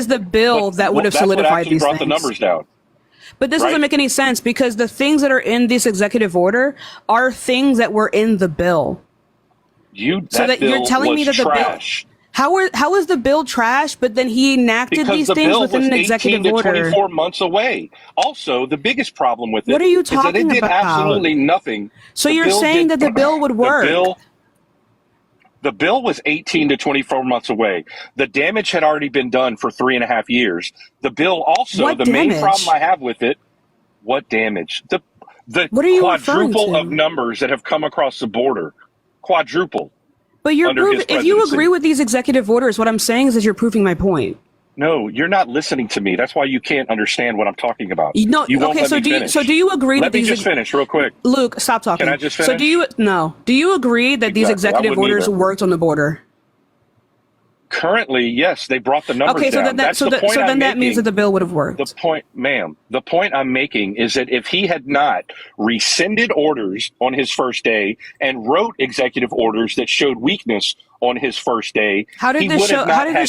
is the bill that would have solidified these brought things. the numbers down. But this doesn't make any sense because the things that are in this executive order are things that were in the bill. You're telling me that the bill, how is the bill trash? But then he enacted these things within an executive order. 18 to 24 months away. Also, the biggest problem with it what are you is that talking it did about? absolutely nothing. So you're saying that the bill would work? The bill was 18 to 24 months away. The damage had already been done for 3.5 years. The bill also, main problem I have with it, what damage? The what are you quadruple of numbers that have come across the border. Quadruple. But you're proving, if you agree with these executive orders, what I'm saying is that you're proving my point. No, you're not listening to me. That's why you can't understand what I'm talking about. You won't let me finish. So do you agree that these... Let me just finish real quick. Luke, stop talking. Can I just finish? So do you agree that these executive orders worked on the border? Currently, yes, they brought the numbers down. That means that the bill would have worked. The point I'm making is that if he had not rescinded orders on his first day and wrote executive orders that showed weakness on his first day, how did this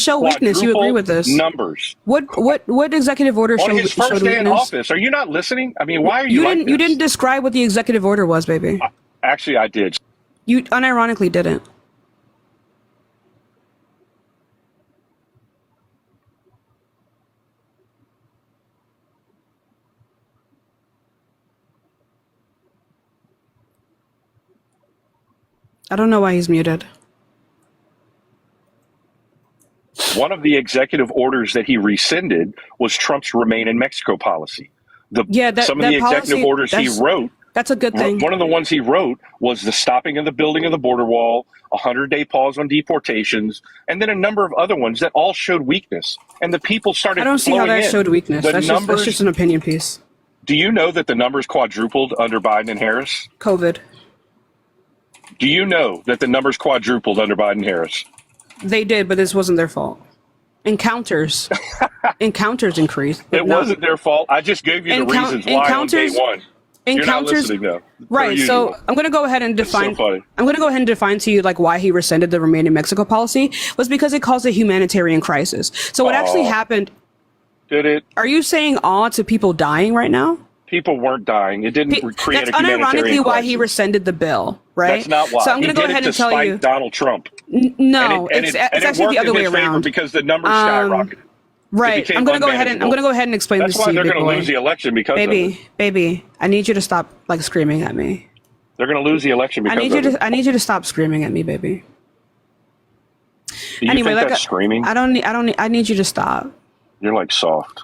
show weakness? You agree with this? Numbers. What executive order showed weakness? On his first day in office. Are you not listening? I mean, why are you like this? You didn't describe what the executive order was, baby. Actually, I did. You unironically didn't. I don't know why he's muted. One of the executive orders that he rescinded was Trump's Remain in Mexico policy. Some of the executive orders he wrote. That's a good thing. One of the ones he wrote was the stopping of the building of the border wall, a 100-day pause on deportations, and then a number of other ones that all showed weakness. And the people started flowing in. I don't see how that showed weakness. That's just an opinion piece. Do you know that the numbers quadrupled under Biden and Harris? COVID. Do you know that the numbers quadrupled under Biden Harris? They did, but this wasn't their fault. Encounters increased. It wasn't their fault. I just gave you the reasons why on day one. You're not listening, though. Right. So I'm going to go ahead and define. I'm going to go ahead and define to you like why he rescinded the Remain in Mexico policy was because it caused a humanitarian crisis. So what actually happened? Did it? Are you saying to people dying right now? People weren't dying. It didn't create a humanitarian crisis. That's unironically why he rescinded the bill, right? That's not why. So I'm going to go ahead and tell you. Donald Trump. No, it's actually the other way around. Because the numbers skyrocketed. Right. I'm going to go ahead and explain this to you. That's why they're going to lose the election because of it. Baby, I need you to stop like screaming at me. They're going to lose the election because of it. I need you to stop screaming at me, baby. Anyway, that's screaming? I need you to stop. You're like soft.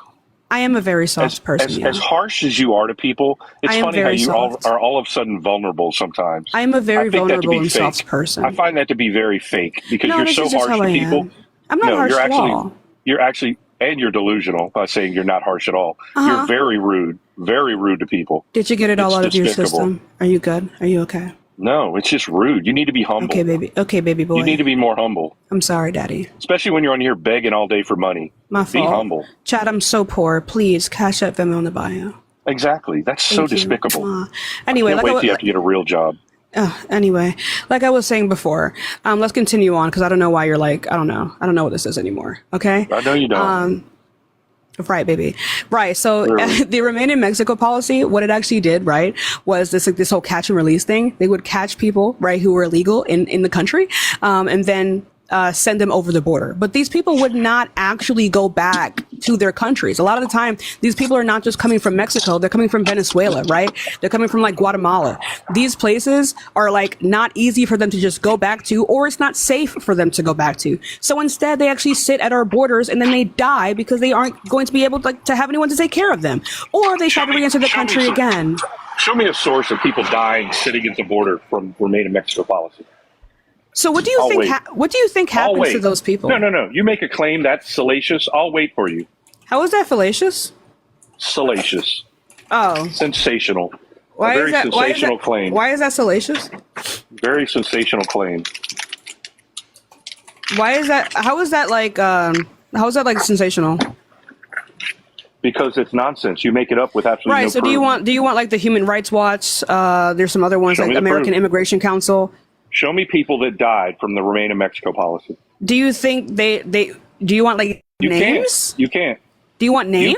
I am a very soft person. As harsh as you are to people, it's funny how you are all of a sudden vulnerable sometimes. I am a very vulnerable and soft person. I find that to be very fake because you're so harsh to people. I'm not harsh at all. You're actually, and you're delusional by saying you're not harsh at all. You're very rude to people. Did you get it all out of your system? Are you good? Are you okay? No, it's just rude. You need to be humble. Okay, baby boy. You need to be more humble. I'm sorry, Daddy. Especially when you're on here begging all day for money. My fault. Be humble. Chad, I'm so poor. Please, cash out Venmo in the bio. Exactly. That's so despicable. Anyway, wait till you have to get a real job. Anyway, like I was saying before, let's continue on because I don't know why you're like, I don't know what this is anymore. Okay? I know you don't. Right, baby. Right. So the Remain in Mexico policy, what it actually did, right, was this whole catch and release thing. They would catch people, right, who were illegal in the country, and then send them over the border. But these people would not actually go back to their countries. A lot of the time, these people are not just coming from Mexico, they're coming from Venezuela, right? They're coming from like Guatemala. These places are like not easy for them to just go back to, or it's not safe for them to go back to. So instead, they actually sit at our borders and then they die because they aren't going to be able to have anyone to take care of them. Or they try to re-enter the country again. Show me a source of people dying sitting at the border from Remain in Mexico policy. So what do you think? What do you think happens to those people? No. You make a claim that's salacious. I'll wait for you. How is that fallacious? Salacious. Oh. Sensational. Why a very sensational claim. Why is that salacious? Very sensational claim. Why is that? How is that like? How is that like sensational? Because it's nonsense. You make it up with absolutely no proof. Right. So do you want like the Human Rights Watch? There's some other ones like American Immigration Council. Show me people that died from the Remain in Mexico policy. Do you think do you want like You names? You can't. Do you want names?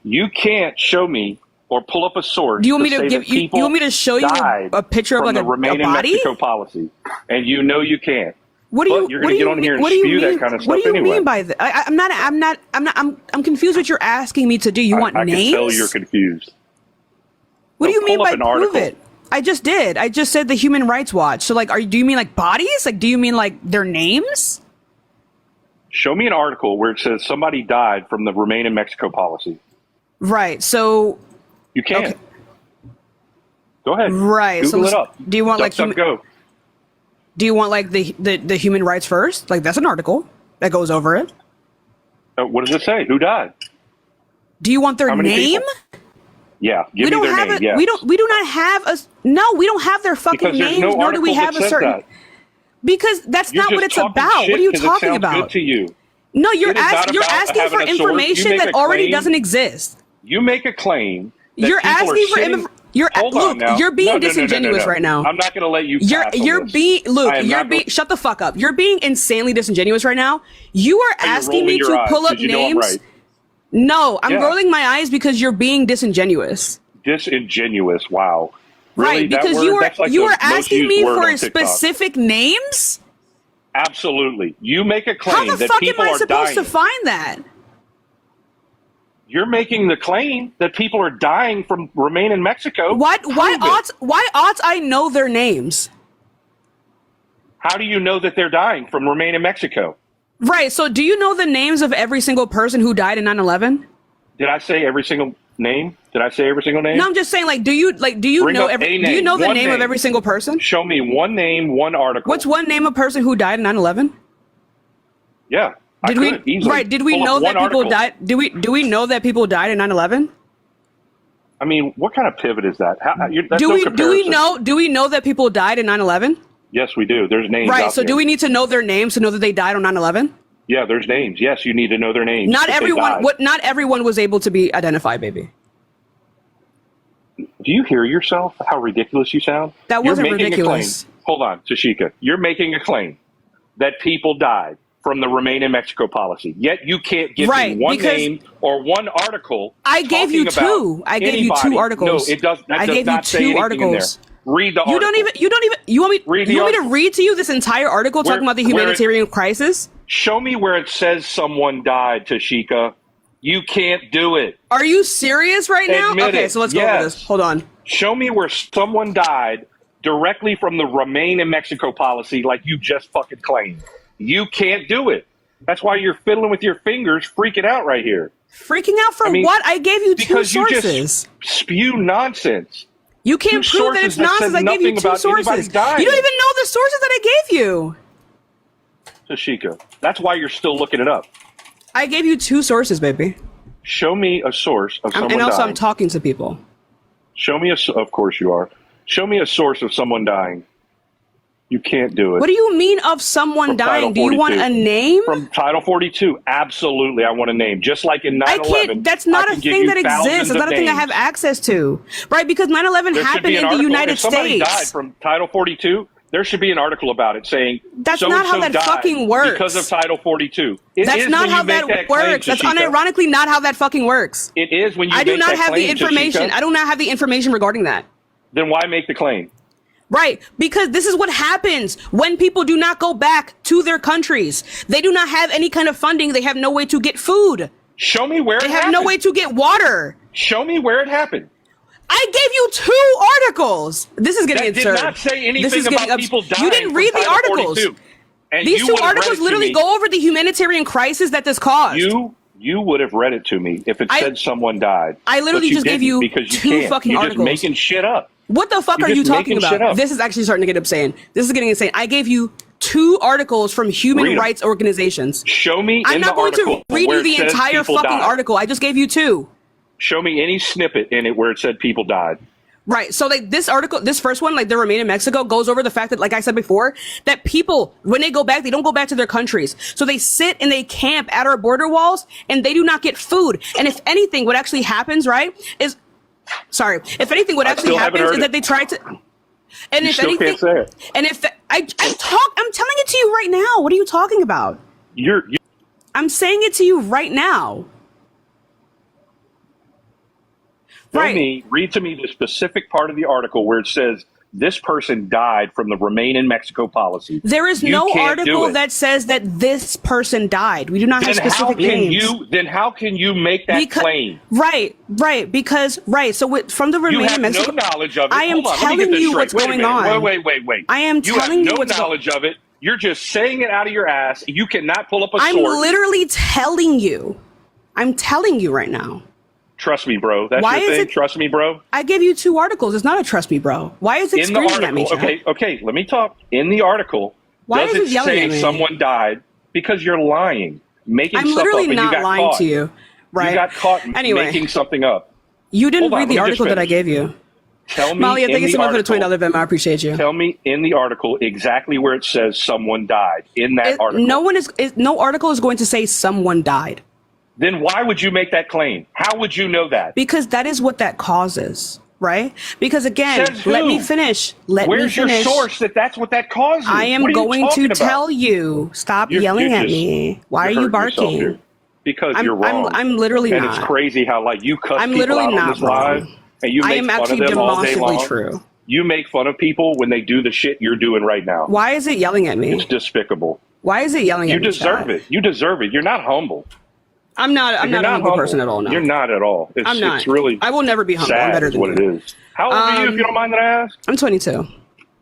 You can't show me or pull up a source. Do you want me to give you? You want me to show you a picture of like the Remain in body? Mexico policy? And you know you can't. What do you? You're going to get on here and spew that kind of stuff anyway. What do you mean by that? I'm confused. What you're asking me to do? You want names? I can tell you're confused. What do you mean by prove it? I just did. I just said the Human Rights Watch. So like, do you mean like bodies? Like, do you mean like their names? Show me an article where it says somebody died from the Remain in Mexico policy. Right. So you can't. Okay. Go ahead. Right. Google it up. Do you want go? Do you want like the human rights first? Like that's an article that goes over it. What does it say? Who died? Do you want their name? People? Yeah, give me their name. Yes. We do not have we don't have their fucking names, nor do we have a certain. That. Because that's not what it's about. What are you talking about? Good to you. No, you're asking for information that already doesn't exist. You make a claim. You're asking for you're being disingenuous right now. I'm not going to let you. You're being shut the fuck up. You're being insanely disingenuous right now. You are asking me to pull up names. No, I'm rolling my eyes because you're being disingenuous. Disingenuous. Wow. Right, because you are asking me for specific names? Absolutely. You make a claim that people are dying. How the fuck am I supposed to find that? You're making the claim that people are dying from Remain in Mexico. Why ought I know their names? How do you know that they're dying from Remain in Mexico? Right, so do you know the names of every single person who died in 9/11? Did I say every single name? Did I say every single name? No, I'm just saying, like, do you know the name of every single person? Show me one name, one article. What's one name of person who died in 9/11? Yeah. Did we know that people died? Do we know that people died in 9/11? I mean, what kind of pivot is that? Do we know that people died in 9/11? Yes, we do. There's names. Right. So do we need to know their names to know that they died on 9/11? Yeah, there's names. Yes, you need to know their names. Not everyone was able to be identified, baby. Do you hear yourself? How ridiculous you sound? That wasn't ridiculous. Hold on, Tashika. You're making a claim that people died from the Remain in Mexico policy. Yet you can't give me one name or one article. I gave you two. I gave you two articles. No, it does. That does not say anything in there. Read the article. You want me to read to you this entire article talking about the humanitarian crisis? Show me where it says someone died, Tashika. You can't do it. Are you serious right now? Okay, so let's go over this. Hold on. Show me where someone died directly from the Remain in Mexico policy like you just fucking claimed. You can't do it. That's why you're fiddling with your fingers, freaking out right here. Freaking out for what? I gave you two sources. Because you just spew nonsense. You can't prove that it's nonsense. I gave you two sources. You don't even know the sources that I gave you. Tashika, that's why you're still looking it up. I gave you two sources, baby. Show me a source of someone dying. And also I'm talking to people. Show me of course you are. Show me a source of someone dying. You can't do it. What do you mean of someone dying? Do you want a name? From Title 42, absolutely, I want a name. Just like in 9/11. I can't. That's not a thing that exists. It's not a thing I have access to, right? Because 9/11 happened in the United States. If somebody died from Title 42, there should be an article about it saying that's not how that fucking works. Because of Title 42. That's not how that works. That's unironically not how that fucking works. It is when you. I do not have the information. I do not have the information regarding that. Then why make the claim? Right, because this is what happens when people do not go back to their countries. They do not have any kind of funding. They have no way to get food. Show me where it happened. They have no way to get water. Show me where it happened. I gave you two articles. This is getting absurd. That did not say anything about people dying. You didn't read the articles. These two articles literally go over the humanitarian crisis that this caused. You would have read it to me if it said someone died. I literally just gave you two fucking articles. You're just making shit up. What the fuck are you talking about? This is actually starting to get insane. This is getting insane. I gave you two articles from human rights organizations. Show me I'm not going to read you the entire fucking article. I just gave you two. Show me any snippet in it where it said people died. Right. So like this article, this first one, like the Remain in Mexico, goes over the fact that, like I said before, that people, when they go back, they don't go back to their countries. So they sit and they camp at our border walls and they do not get food. And if anything, what actually happens, right, is... Sorry. If anything, what actually happens is that they try to, and if anything, and if I'm telling it to you right now. What are you talking about? I'm saying it to you right now. Read to me the specific part of the article where it says this person died from the Remain in Mexico policy. There is no article that says that this person died. We do not have specific names. Then how can you make that claim? Right. So from the Remain in Mexico, you have no knowledge of it. I am telling you what's going on. Wait. I am telling you what's going on. You have no knowledge of it. You're just saying it out of your ass. You cannot pull up a source. I'm literally telling you. I'm telling you right now. Trust me, bro. That's your thing. Trust me, bro. I gave you 2 articles. It's not a trust me, bro. Why is it screaming at me? Okay. Let me talk. In the article, does it say someone died? Because you're lying, making stuff up. I'm literally not lying to you, right? You got caught making something up. You didn't read the article that I gave you. Tell me, Malia, thank you so much for the $20 Venmo. I appreciate you. Tell me in the article exactly where it says someone died in that article. No article is going to say someone died. Then why would you make that claim? How would you know that? Because that is what that causes, right? Because again, let me finish. Where's your source that's what that causes? I am going to tell you. Stop yelling at me. Why are you barking? Because you're wrong. I'm literally not. And it's crazy how you cuss I'm people literally out not on this live, and you make fun of them all day long. True. You make fun of people when they do the shit you're doing right now. Why is it yelling at me? It's despicable. Why is it yelling at me? You deserve it. You deserve it. You're not humble. I'm not a humble person at all. No. You're not at all. I'm not. It's really I will never be humble. Sad I'm better than what you. It is. How old are you, if you don't mind that I ask? I'm 22.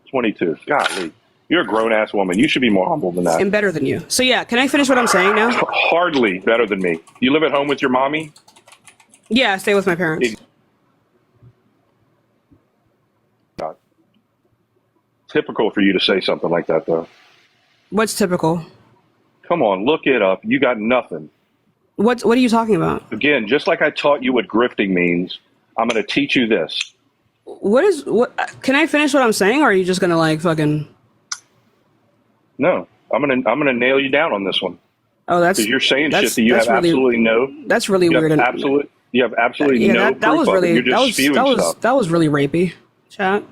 22. Golly. You're a grown-ass woman. You should be more humble than that. I'm better than you. So yeah, can I finish what I'm saying now? Hardly better than me. You live at home with your mommy? Yeah, I stay with my parents. Typical for you to say something like that, though. What's typical? Come on, look it up. You got nothing. What are you talking about? Again, just like I taught you what grifting means, I'm going to teach you this. What? Can I finish what I'm saying, or are you just going to fucking? No, I'm gonna nail you down on this one. Oh, because you're saying shit that you have absolutely no. That's really weird. You have absolutely no proof of it. You're just spewing stuff. That was really rapey, chat.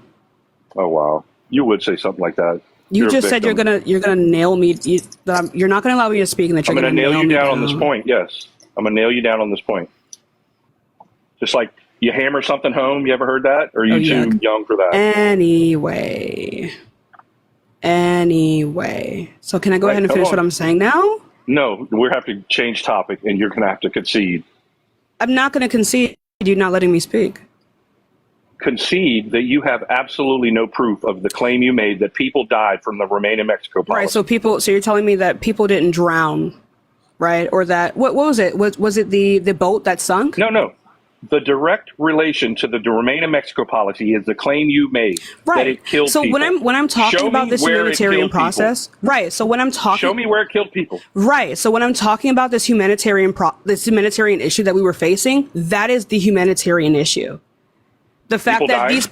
Oh wow, you would say something like that. You just said you're gonna nail me. You're not gonna allow me to speak, and that you're gonna nail you down on this point. Yes, I'm gonna nail you down on this point. Just like you hammer something home. You ever heard that? Or are you too young for that? Anyway. So can I go ahead and finish what I'm saying now? No, we have to change topic, and you're gonna have to concede. I'm not gonna concede. You're not letting me speak. Concede that you have absolutely no proof of the claim you made that people died from the Remain in Mexico policy. Right. So you're telling me that people didn't drown, right? Or that what was it? Was it the boat that sunk? No. The direct relation to the Remain in Mexico policy is the claim you made that it killed people. So when I'm talking about this humanitarian process, right? So when I'm talking, show me where it killed people. Right. So when I'm talking about this humanitarian issue that we were facing, that is the humanitarian issue. The fact that these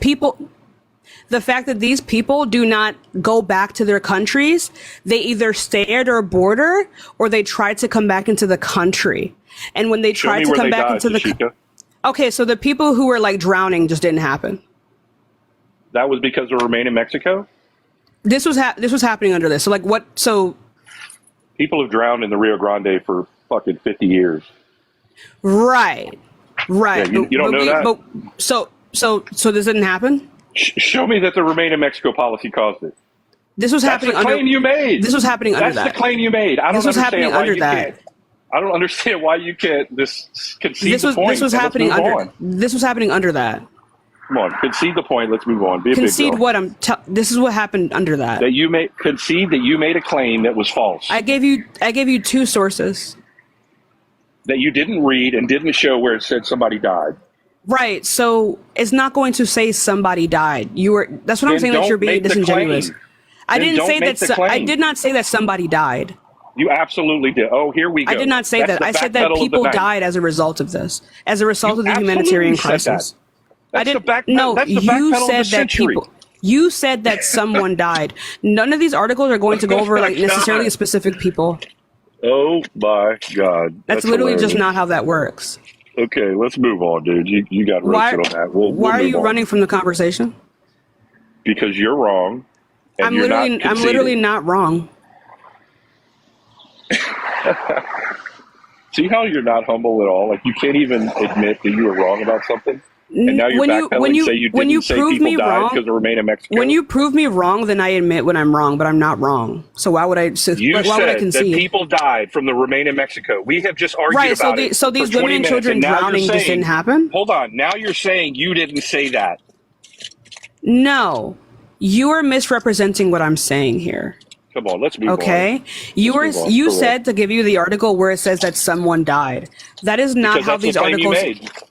people do not go back to their countries, they either stay at our border or they try to come back into the country. And when they try to come back into the okay, so the people who were drowning just didn't happen. That was because of Remain in Mexico? This was happening under this. So what? So people have drowned in the Rio Grande for fucking 50 years. Right. Yeah, you don't know that? But so this didn't happen? Show me that the Remain in Mexico policy caused it. This was happening under... That's the claim you made. This was happening under that. That's the claim you made. I don't understand why you can't. I don't understand why you can't just concede the point. This was happening under that. Come on, concede the point. Let's move on. Be a concede big girl. This is what happened under that. Concede that you made a claim that was false. I gave you 2 sources. That you didn't read and didn't show where it said somebody died. Right. So it's not going to say somebody died. That's what I'm saying, that you're being disingenuous. I did not say that somebody died. You absolutely did. Oh, here we go. I did not say that. I said that people died as a result of this, as a result of the humanitarian crisis. You said that someone died. None of these articles are going to go over necessarily specific people. Oh my God. That's literally hilarious. Just not how that works. Okay, let's move on, dude. You got roasted on that. Why are you running from the conversation? Because you're wrong. I'm literally not wrong. See how you're not humble at all? Like, you can't even admit that you were wrong about something? And now you're backpedaling and say you didn't say people died because they remain in Mexico? When you prove me wrong, then I admit when I'm wrong, but I'm not wrong. So why would I concede? You said that people died from the remain in Mexico. We have just argued about it. So these women and children drowning just didn't happen? Hold on. Now you're saying you didn't say that. No. You are misrepresenting what I'm saying here. Come on, let's move on. Okay, you said to give you the article where it says that someone died. That is not how these articles.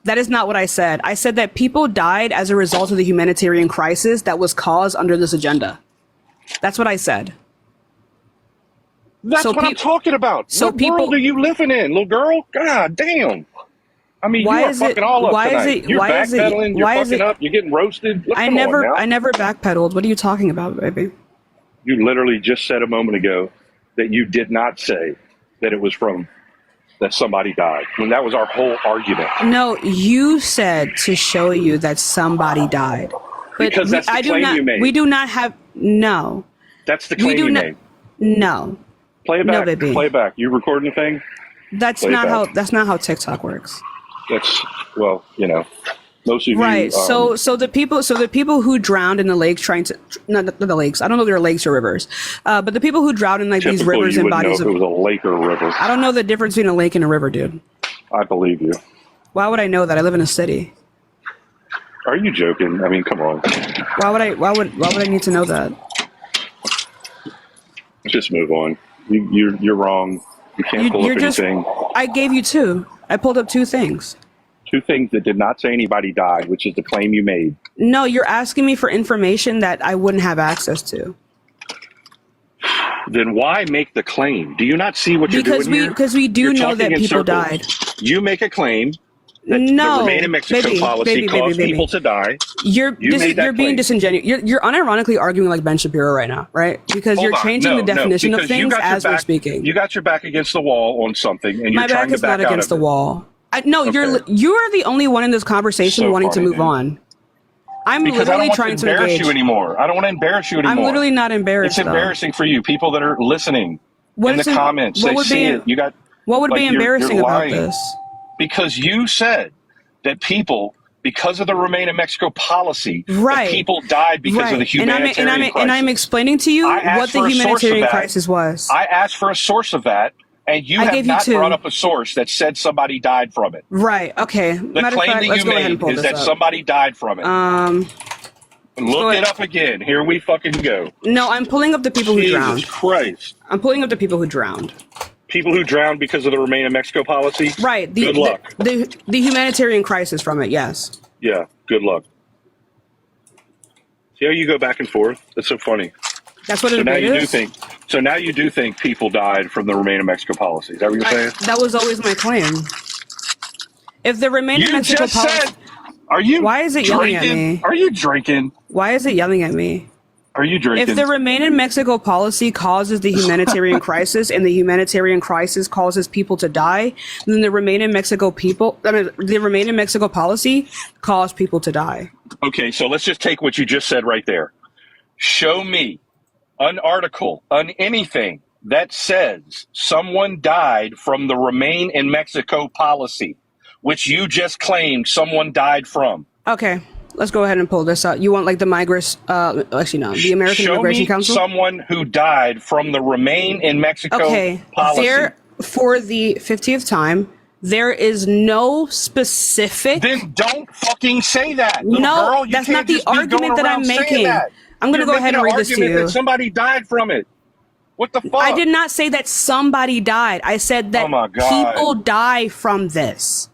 That is not what I said. I said that people died as a result of the humanitarian crisis that was caused under this agenda. That's what I said. That's what I'm talking about. So what world are you living in, little girl? God damn. I mean, you are fucking all up tonight. You're backpedaling. You're fucking up. You're getting roasted. I never backpedaled. What are you talking about, baby? You literally just said a moment ago that you did not say that it was that somebody died. I mean, that was our whole argument. No, you said to show you that somebody died. But because that's the claim you made. We do not have, no. That's the claim you made. No. Play it back. No, baby. Play it back. You recording the thing? That's not how TikTok works. That's, well, you know. Most of you, right. So the people who drowned in the lakes trying to not the lakes. I don't know if they're lakes or rivers, but the people who drowned in these rivers and bodies. Know if it was a lake or a river. I don't know the difference between a lake and a river, dude. I believe you. Why would I know that? I live in a city. Are you joking? I mean, come on. Why would I need to know that? Just move on. You're wrong. You can't pull up anything. I gave you two. I pulled up two things. Two things that did not say anybody died, which is the claim you made. No, you're asking me for information that I wouldn't have access to. Then why make the claim? Do you not see what you're doing here? Because we do know that people died. You make a claim that the Remain in Mexico policy caused people to die. You're being disingenuous. You're unironically arguing like Ben Shapiro right now, right? Because you're changing the definition of things as we're speaking. You got your back against the wall on something, and you're trying to back out of it. My back is not against the wall. No, you're the only one in this conversation wanting to move on. I'm literally trying to embarrass you anymore. I don't want to embarrass you anymore. I'm literally not embarrassed. It's embarrassing for you, people that are listening in the comments. They see it. You got. What would be embarrassing about this? Because you said that people, because of the Remain in Mexico policy, that people died because of the humanitarian crisis. And I'm explaining to you what the humanitarian crisis was. I asked for a source of that. And you have not brought up a source that said somebody died from it. Right. Okay. The claim that you made is that somebody died from it. Look it up again. Here we fucking go. No, I'm pulling up the people who drowned. Jesus Christ. I'm pulling up the people who drowned. People who drowned because of the Remain in Mexico policy? Right. Good luck. The humanitarian crisis from it, yes. Yeah, good luck. See how you go back and forth? That's so funny. That's what it is. So now you do think people died from the Remain in Mexico policy. Is that what you're saying? That was always my claim. If the Remain in Mexico policy... Are you Why is it yelling at me? Are you drinking? Why is it yelling at me? Are you drinking? If the Remain in Mexico policy causes the humanitarian crisis and the humanitarian crisis causes people to die, then the Remain in Mexico policy caused people to die. Okay, so let's just take what you just said right there. Show me an article on anything that says someone died from the Remain in Mexico policy, which you just claimed someone died from. Okay, let's go ahead and pull this out. You want like the the American Immigration Council? Someone who died from the Remain in Mexico policy. For the 50th time, there is no specific... Then don't fucking say that. No, that's not the argument that I'm making. I'm going to go ahead and read this to you. That somebody died from it. What the fuck? I did not say that somebody died. I said that people die from this.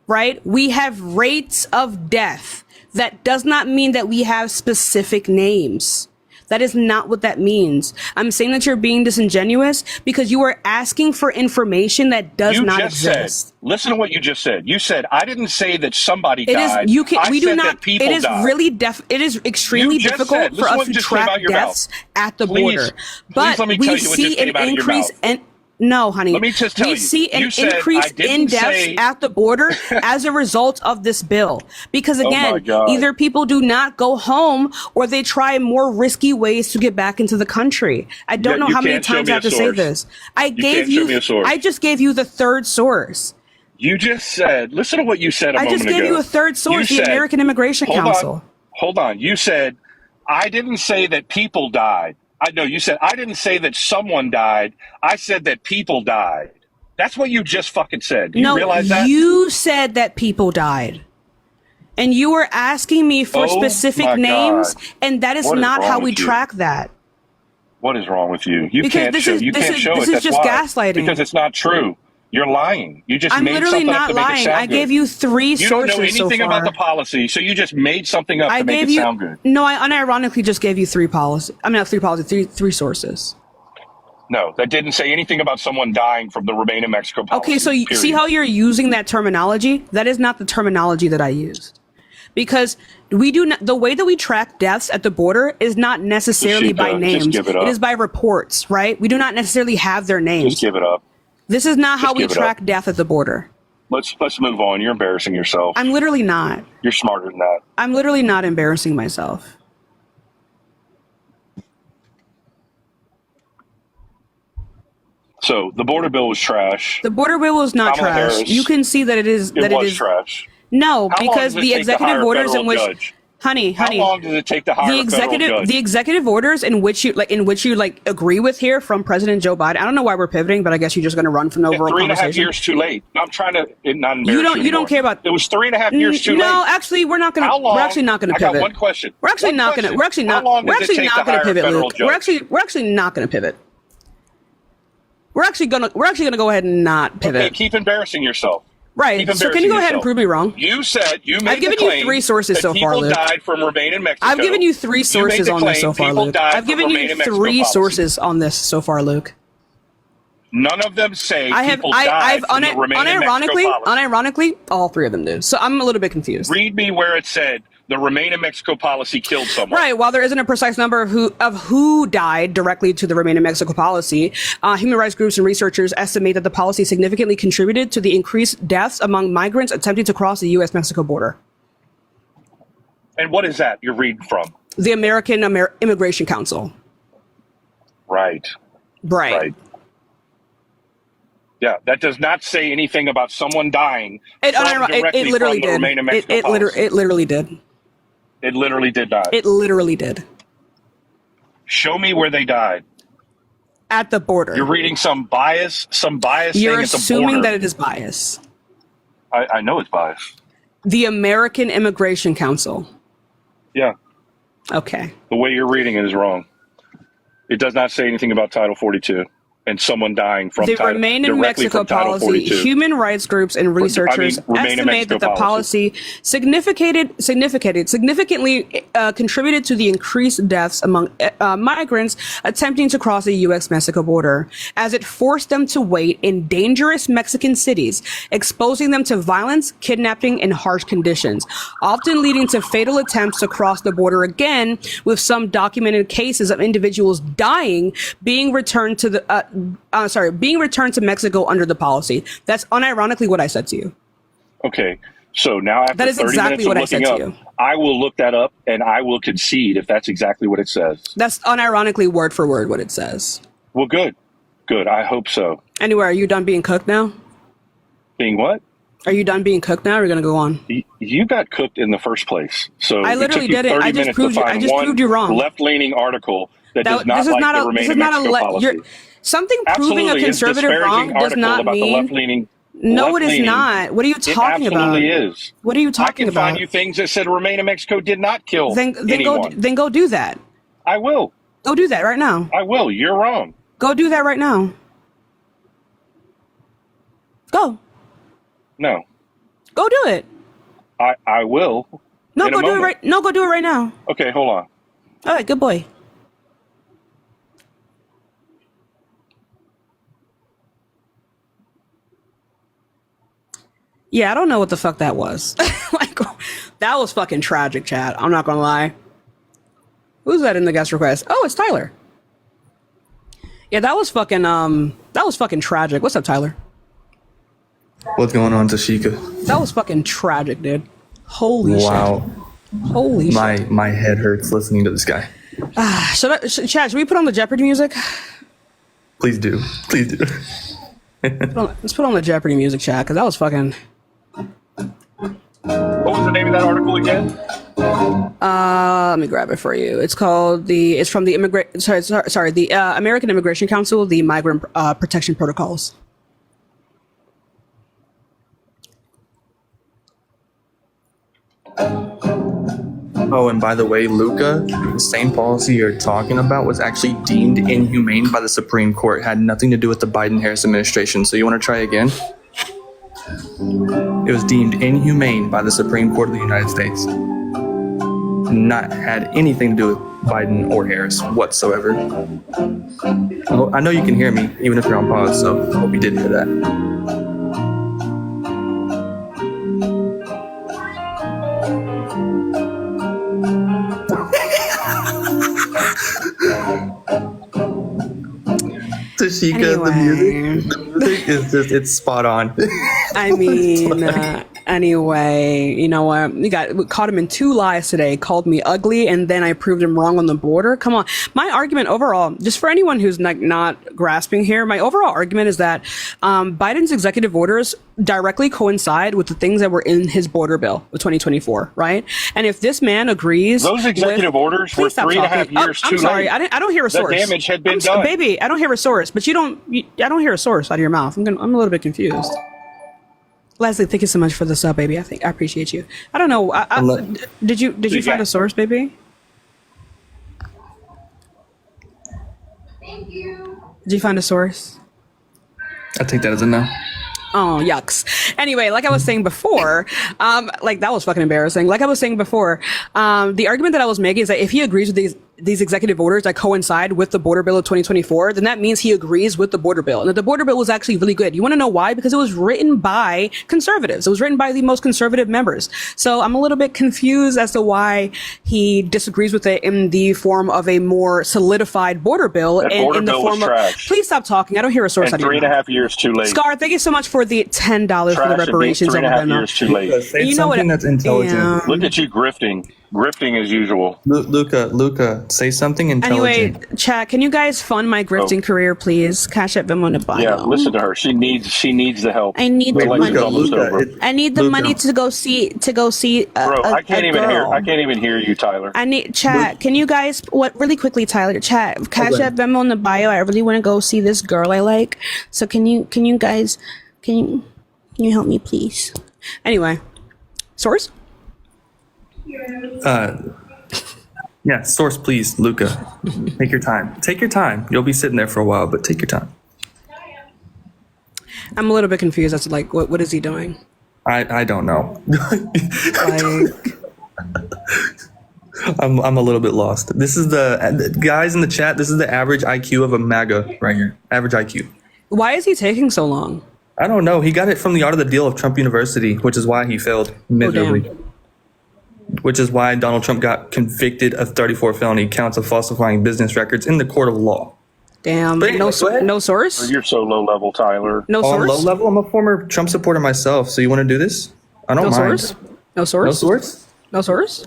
Right? We have rates of death. That does not mean that we have specific names. That is not what that means. I'm saying that you're being disingenuous because you are asking for information that does not exist. Listen to what you just said. You said, I didn't say that somebody died. We do not. It is really it is extremely difficult for us to track deaths at the border. But we see an increase and No, honey. Let me just tell you. We see an increase in deaths at the border as a result of this bill. Because again, either people do not go home or they try more risky ways to get back into the country. I don't know how many times I have to say this. I just gave you the third source. You just said, listen to what you said a moment ago. I just gave you a third source, the American Immigration Council. Hold on. You said, I didn't say that people died. You said, I didn't say that someone died. I said that people died. That's what you just fucking said. Do you realize that? You said that people died. And you were asking me for specific names, and that is not how we track that. What is wrong with you? You can't show it. This is just gaslighting. Because it's not true. You're lying. You just made something up to make it sound good. I gave you 3 sources so far. You don't know anything about the policy, so you just made something up to make it sound good. No, I unironically just gave you 3 sources. No, that didn't say anything about someone dying from the Remain in Mexico policy. Okay, so you see how you're using that terminology? That is not the terminology that I used. Because we do not, the way that we track deaths at the border is not necessarily by names. It is by reports, right? We do not necessarily have their names. Just give it up. This is not how we track death at the border. Let's move on. You're embarrassing yourself. I'm literally not. You're smarter than that. I'm literally not embarrassing myself. So the border bill was trash. The border bill was not trash. Harris, you can see that it is. It was trash. No, because the executive orders in which. Honey. How long does it take to hire a federal judge? The executive orders in which you agree with here from President Joe Biden. I don't know why we're pivoting, but I guess you're just going to run from the overall conversation. 3.5 years too late. I'm trying to not embarrass you don't care about. It was 3.5 years too late. No, actually, we're not going to. We're actually not going to pivot. I got one question. We're actually not going to. We're actually not going to pivot, Luke. We're actually not going to pivot. We're actually going to go ahead and not pivot. Okay, keep embarrassing yourself. Right. So can you go ahead and prove me wrong? You said you made I've given you 3 sources so far, Luke. People died from Remain in Mexico. I've given you 3 sources on this so far, Luke. I've given you 3 sources on this so far, Luke. None of them say people died from the Remain in Mexico policy. Unironically, all 3 of them do. So I'm a little bit confused. Read me where it said the Remain in Mexico policy killed someone. Right. While there isn't a precise number of who died directly to the Remain in Mexico policy, human rights groups and researchers estimate that the policy significantly contributed to the increased deaths among migrants attempting to cross the U.S.-Mexico border. And what is that you're reading from? The American Immigration Council. Right. Yeah, that does not say anything about someone dying. It literally did. It literally did. It literally did not. It literally did. Show me where they died. At the border. You're reading some bias. You're assuming that it is bias. I know it's bias. The American Immigration Council. Yeah. Okay. The way you're reading it is wrong. It does not say anything about Title 42. And someone dying from the Remain in Mexico policy. Human rights groups and researchers estimate that the policy significantly contributed to the increased deaths among migrants attempting to cross the U.S.-Mexico border, as it forced them to wait in dangerous Mexican cities, exposing them to violence, kidnapping, and harsh conditions, often leading to fatal attempts to cross the border again, with some documented cases of individuals dying being returned to Mexico under the policy. That's unironically what I said to you. Okay. So now after that is 30 exactly minutes of looking up, I will look that up and I will concede if that's exactly what it says. That's unironically word for word what it says. Well, good. Good. I hope so. Anyway, are you done being cooked now? Being what? Are you done being cooked now? Or are you going to go on? You got cooked in the first place. So I literally did it. I just proved you wrong. Left-leaning article that does not like the Remain in Mexico policy. Something proving a conservative wrong does not mean. No, it is not. What are you talking about? It absolutely is. What are you talking about? I can find you things that said Remain in Mexico did not kill anyone. Then go do that. I will. Go do that right now. I will. You're wrong. Go do that right now. Go. No. Go do it. I will. No, go do it right. No, go do it right now. Okay, hold on. All right, good boy. Yeah, I don't know what the fuck that was. That was fucking tragic, chat. I'm not gonna lie. Who's that in the guest request? Oh, it's Tyler. Yeah, that was fucking That was fucking tragic. What's up, Tyler? What's going on, Tashika? That was fucking tragic, dude. Holy shit. Holy shit. My head hurts listening to this guy. Chad, should we put on the Jeopardy music? Please do. Please do. Let's put on the Jeopardy music, Chad, because that was fucking... What was the name of that article again? Let me grab it for you. It's called it's from the American Immigration Council, the Migrant Protection Protocols. Oh, and by the way, Luca, the same policy you're talking about was actually deemed inhumane by the Supreme Court. It had nothing to do with the Biden-Harris administration. So you want to try again? It was deemed inhumane by the Supreme Court of the United States. Not had anything to do with Biden or Harris whatsoever. Well, I know you can hear me, even if you're on pause, so I hope you did hear that. Tashika, anyway. the music is just, it's spot on. I mean, anyway, you know what? We caught him in 2 lies today, called me ugly, and then I proved him wrong on the border. Come on. My argument overall, just for anyone who's not grasping here, my overall argument is that Biden's executive orders directly coincide with the things that were in his border bill of 2024, right? And if this man agrees, those executive orders were 3.5 years too late. I'm sorry, I don't hear a source. The damage had been done. Baby, I don't hear a source, but I don't hear a source out of your mouth. I'm a little bit confused. Leslie, thank you so much for the sub, baby. I appreciate you. I don't know. Did you find a source, baby? Thank you. Did you find a source? I take that as a no. Oh, yucks. Anyway, like I was saying before, like that was fucking embarrassing. Like I was saying before, the argument that I was making is that if he agrees with these executive orders that coincide with the border bill of 2024, then that means he agrees with the border bill. And that the border bill was actually really good. You want to know why? Because it was written by conservatives. It was written by the most conservative members. So I'm a little bit confused as to why he disagrees with it in the form of a more solidified border bill. That border in the bill form was of, trash. Please stop talking. I don't hear a source. And 3.5 years too late. Scar, thank you so much for the $10 for the reparations. 3.5 years too late. Say you know something that's intelligent. Look at you grifting as usual. Luca, say something intelligent. Anyway, chat, can you guys fund my grifting career, please? Cash App Venmo to buy. Yeah, listen to her. She needs the help. I need the money. Luca, I need the money to go see. Bro, I can't even hear you, Tyler. I need chat. Can you guys really quickly, Tyler? Chat. Cash App Venmo in the bio. I really want to go see this girl I like. So can you guys can you help me, please? Anyway, source. Yeah, source, please, Luca. Take your time. Take your time. You'll be sitting there for a while, but take your time. I'm a little bit confused as to like what is he doing? I don't know. Like, I'm a little bit lost. This is the guys in the chat. This is the average IQ of a MAGA right here. Average IQ. why is he taking so long? I don't know. He got it from the art of the deal of Trump University, which is why he failed miserably. Which is why Donald Trump got convicted of 34 felony counts of falsifying business records in the court of law. Damn. But no source? You're so low level, Tyler. No source? Low level? I'm a former Trump supporter myself, so you want to do this? I don't mind. Source? No source? No source? No source?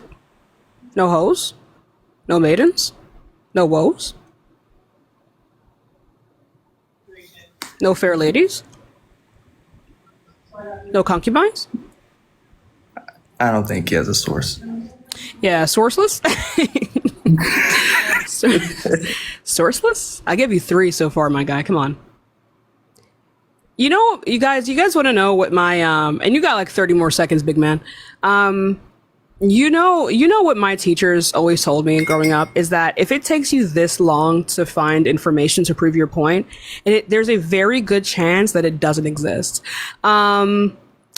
No hoes? No maidens? No woes? No fair ladies? No concubines? I don't think he has a source. Yeah, sourceless? Sourceless? I gave you 3 so far, my guy. Come on. You know, you guys want to know what my and you got like 30 more seconds, big man. You know what my teachers always told me growing up is that if it takes you this long to find information to prove your point, there's a very good chance that it doesn't exist.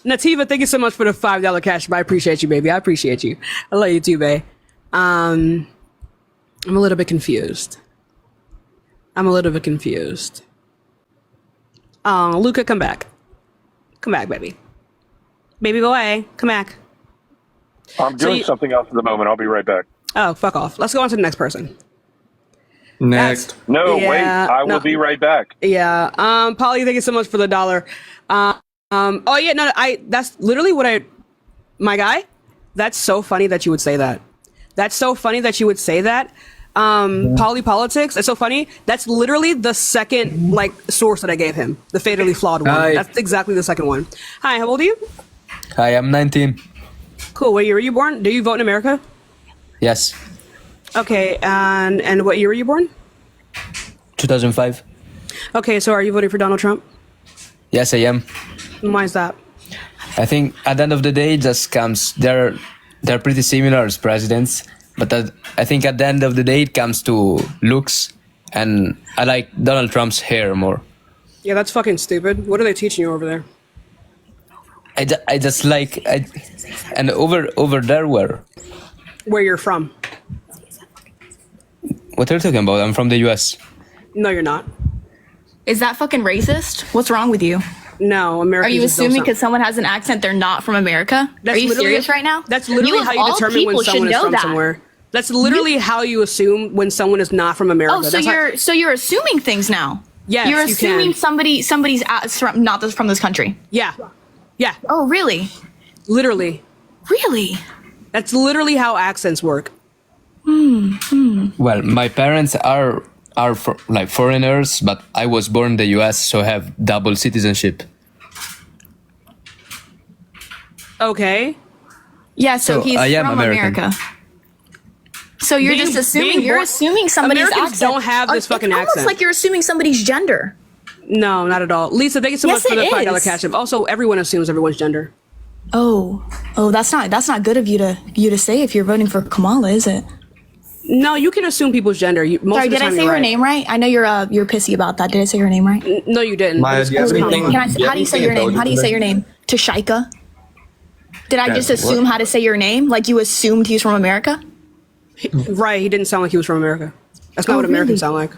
Nativa, thank you so much for the $5 cash. I appreciate you, baby. I appreciate you. I love you too, babe. I'm a little bit confused. Luca, come back. Come back, baby. Baby boy, come back. I'm doing something else at the moment. I'll be right back. Oh, fuck off. Let's go on to the next person. Next. No, wait. I will be right back. Yeah. Polly, thank you so much for the $1. Oh yeah, no, that's literally my guy. That's so funny that you would say that. That's so funny that you would say that. Poly politics. It's so funny. That's literally the second source that I gave him. The fatally flawed one. Hi. That's exactly the second one. Hi, how old are you? Hi, I'm 19. Cool. What year were you born? Do you vote in America? Yes. Okay, and what year were you born? 2005. Okay, so are you voting for Donald Trump? Yes, I am. Why is that? I think at the end of the day, it just comes. They're pretty similar as presidents, but I think at the end of the day, it comes to looks, and I like Donald Trump's hair more. Yeah, that's fucking stupid. What are they teaching you over there? I just like and over there Where you're from? What are you talking about? I'm from the US. No, you're not. Is that fucking racist? What's wrong with you? No, Americans. Are you assuming because someone has an accent they're not from America? Are you serious right now? That's literally how you determine when someone is from somewhere. That's literally how you assume when someone is not from America. Oh, so you're assuming things now? Yes, you're you assuming can. somebody's not from this country. Yeah, yeah. Oh, really? Literally. Really? That's literally how accents work. Well, my parents are foreigners, but I was born in the US, so I have double citizenship. Okay. Yeah, so he's I am from American. America. So you're just assuming you're assuming somebody's Americans accent. don't have this fucking it's accent. almost like you're assuming somebody's gender. No, not at all. Lisa, thank you so much for the $5 cash tip. Also, everyone assumes everyone's gender. Oh, that's not good of you to say if you're voting for Kamala, is it? No, you can assume people's gender. Sorry, did I say her name right? I know you're pissy about that. Did I say her name right? No, you didn't. Maya, do you have anything? How do you say your name? How do you say your name? Tashika? Did I just assume how to say your name? Like you assumed he's from America? Right, he didn't sound like he was from America. That's not what Americans sound like.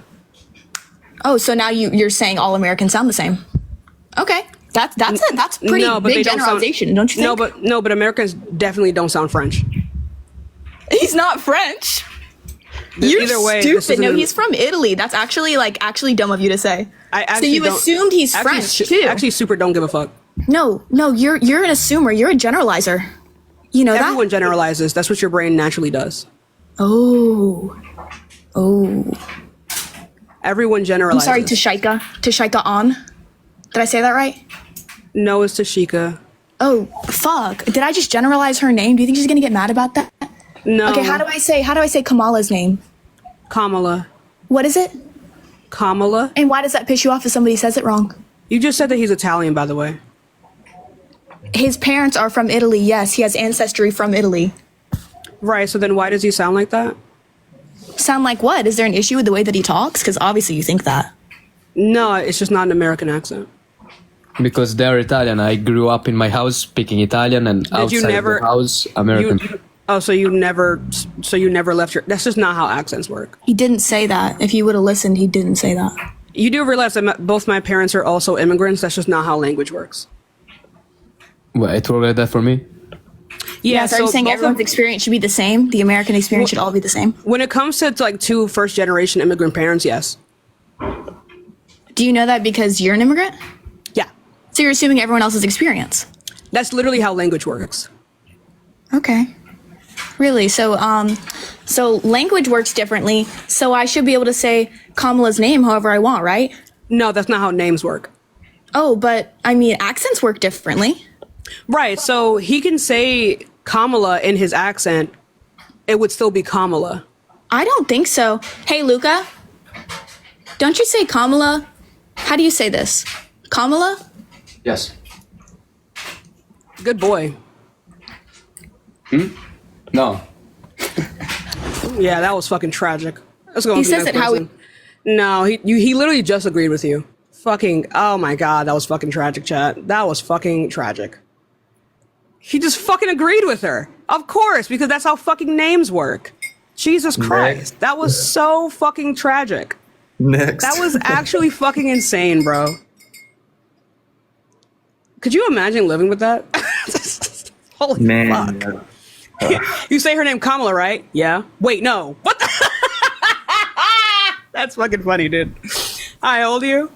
Oh, so now you're saying all Americans sound the same? Okay, that's pretty big generalization, don't you think? No, but Americans definitely don't sound French. He's not French. You're Either way, stupid. No, he's from Italy. That's actually dumb of you to say. So you assumed he's French too. Actually, super don't give a fuck. No, you're an assumer. You're a generalizer. You know Everyone generalizes. That's what your brain naturally does. Oh. Everyone generalizes. I'm sorry, Tashika. Tashika on. Did I say that right? No, it's Tashika. Oh, fuck. Did I just generalize her name? Do you think she's gonna get mad about that? No. Okay, how do I say Kamala's name? Kamala. What is it? Kamala. And why does that piss you off if somebody says it wrong? You just said that he's Italian, by the way. His parents are from Italy. Yes, he has ancestry from Italy. Right, so then why does he sound like that? Sound like what? Is there an issue with the way that he talks? Because obviously you think that. No, it's just not an American accent. Because they're Italian. I grew up in my house speaking Italian, and outside the house, American. So you never left your... That's just not how accents work. He didn't say that. If you would have listened, he didn't say that. You do realize that both my parents are also immigrants. That's just not how language works. Well, it worked like that for me. Yeah, so are you saying everyone's experience should be the same? The American experience should all be the same? When it comes to like two first-generation immigrant parents, yes. Do you know that because you're an immigrant? Yeah. So you're assuming everyone else's experience? That's literally how language works. Okay. Really? So language works differently. So I should be able to say Kamala's name however I want, right? No, that's not how names work. Oh, but I mean, accents work differently. Right. So he can say Kamala in his accent. It would still be Kamala. I don't think so. Hey, Luca, don't you say Kamala? How do you say this? Kamala? Yes. Good boy. No. Yeah, that was fucking tragic. Let's go. He says it how he... No, he literally just agreed with you. Fucking, oh my god, that was fucking tragic, chat. That was fucking tragic. He just fucking agreed with her. Of course, because that's how fucking names work. Jesus Christ. Next. That was so fucking tragic. Next. That was actually fucking insane, bro. Could you imagine living with that? Holy fuck. You say her name Kamala, right? Yeah. Wait, no. What the? That's fucking funny, dude. Hi, how old are you?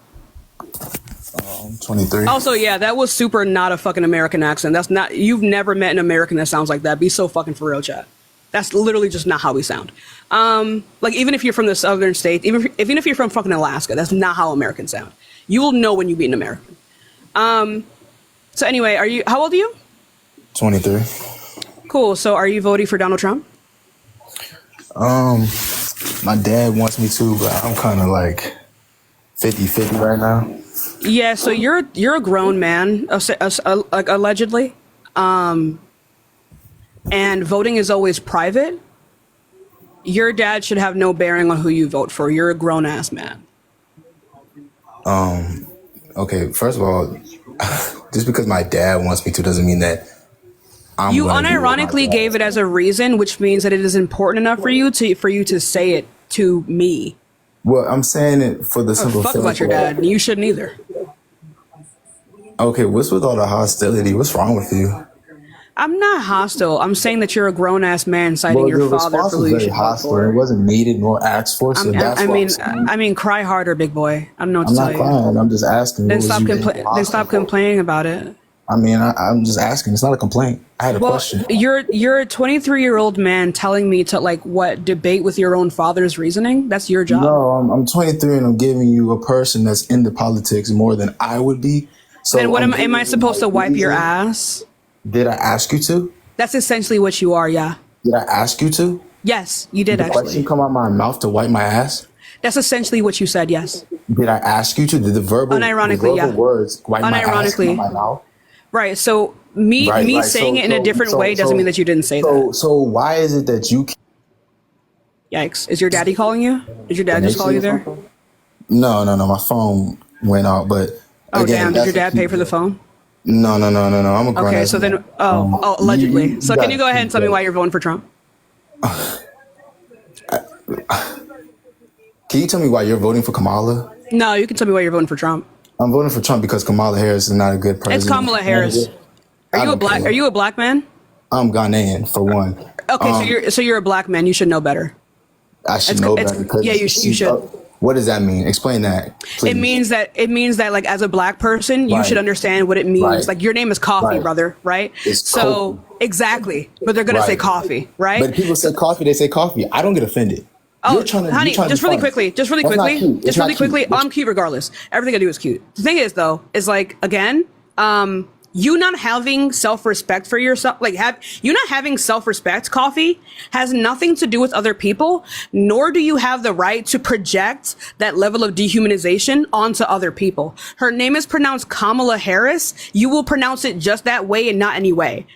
I'm 23. Also, yeah, that was super not a fucking American accent. That's not. You've never met an American that sounds like that. Be so fucking for real, chat. That's literally just not how we sound. Like even if you're from the southern states, even if you're from fucking Alaska, that's not how Americans sound. You will know when you meet an American. So anyway, how old are you? 23. Cool. So are you voting for Donald Trump? My dad wants me to, but I'm kind of like 50-50 right now. Yeah. So you're a grown man, like allegedly. And voting is always private. Your dad should have no bearing on who you vote for. You're a grown ass man. Okay, first of all, just because my dad wants me to doesn't mean that you unironically gave it as a reason, which means that it is important enough for you to say it to me. Well, I'm saying it for the simple fuck about your dad. You shouldn't either. Okay, what's with all the hostility? What's wrong with you? I'm not hostile. I'm saying that you're a grown ass man citing your father for who you should vote for. It wasn't needed nor asked for. So I mean, cry harder, big boy. I don't know what to tell you. I'm not crying. I'm just asking. Then stop complaining about it. I mean, I'm just asking. It's not a complaint. I had a question. You're a 23-year-old man telling me to debate with your own father's reasoning. That's your job. No, I'm 23 and I'm giving you a person that's into politics more than I would be. So then what am I supposed to wipe your ass? Did I ask you to? That's essentially what you are, yeah. Did I ask you to? Yes, you did actually. Did the question come out of my mouth to wipe my ass? That's essentially what you said, yes. Did I ask you to? Did the verbal words wipe my ass from my mouth? Right, so me saying it in a different way doesn't mean that you didn't say that. So why is it that you... Yikes. Is your daddy calling you? Did your dad just call you there? No, my phone went out, but... Oh, damn, did your dad pay for the phone? No. I'm a grown Okay, so then, allegedly. So can you go ahead and tell me why you're voting for Trump? Can you tell me why you're voting for Kamala? No, you can tell me why you're voting for Trump. I'm voting for Trump because Kamala Harris is not a good president. It's Kamala Harris. Are you a black man? I'm Ghanaian, for one. Okay, so you're a black man. You should know better. I should know better. Yeah, you should. What does that mean? Explain that, please. It means that like as a black person, you should understand what it means. Right. Like your name is Coffee, brother, right? Exactly. But they're gonna say coffee, right? But people say coffee, they say coffee. I don't get offended. Oh, honey, just really quickly. I'm cute regardless. Everything I do is cute. The thing is, though, is like, again, you not having self-respect for yourself, you not having self-respect, Coffee, has nothing to do with other people, nor do you have the right to project that level of dehumanization onto other people. Her name is pronounced Kamala Harris. You will pronounce it just that way and not any way.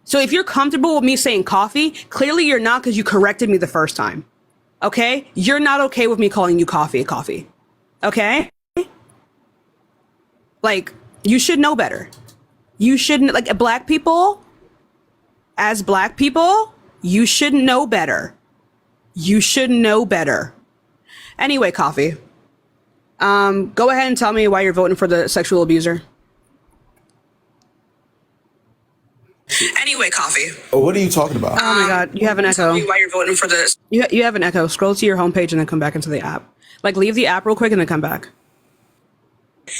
So if you're comfortable with me saying Coffee, clearly you're not because you corrected me the first time. Okay? You're not okay with me calling you Coffee. Okay? Like, you should know better. You shouldn't, like, black people, you should know better. You should know better. Anyway, Coffee, go ahead and tell me why you're voting for the sexual abuser. Anyway, Coffee. What are you talking about? Oh my God, you have an echo. Tell me why you're voting for this. You have an echo. Scroll to your homepage and then come back into the app. Like, leave the app real quick and then come back.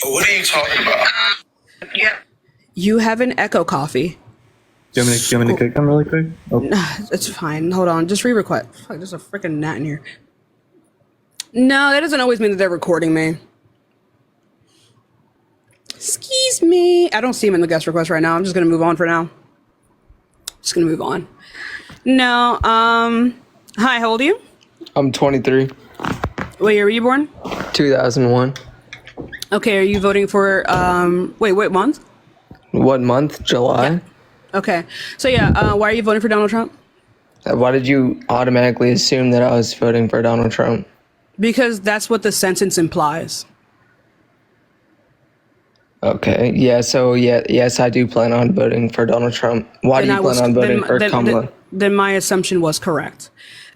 What are you talking about? You have an echo, Coffee. Do you want me to kick him really quick? Oh. It's fine. Hold on. Just re-request. Fuck, there's a freaking gnat in here. No, that doesn't always mean that they're recording me. Excuse me. I don't see him in the guest request right now. I'm just going to move on for now. No, hi, how old are you? I'm 23. What year were you born? 2001. Okay, are you voting for, what month? What month? July? Yeah. Okay, so why are you voting for Donald Trump? Why did you automatically assume that I was voting for Donald Trump? Because that's what the sentence implies. Okay, yes, I do plan on voting for Donald Trump. Why do you plan on voting for Kamala? Then my assumption was correct.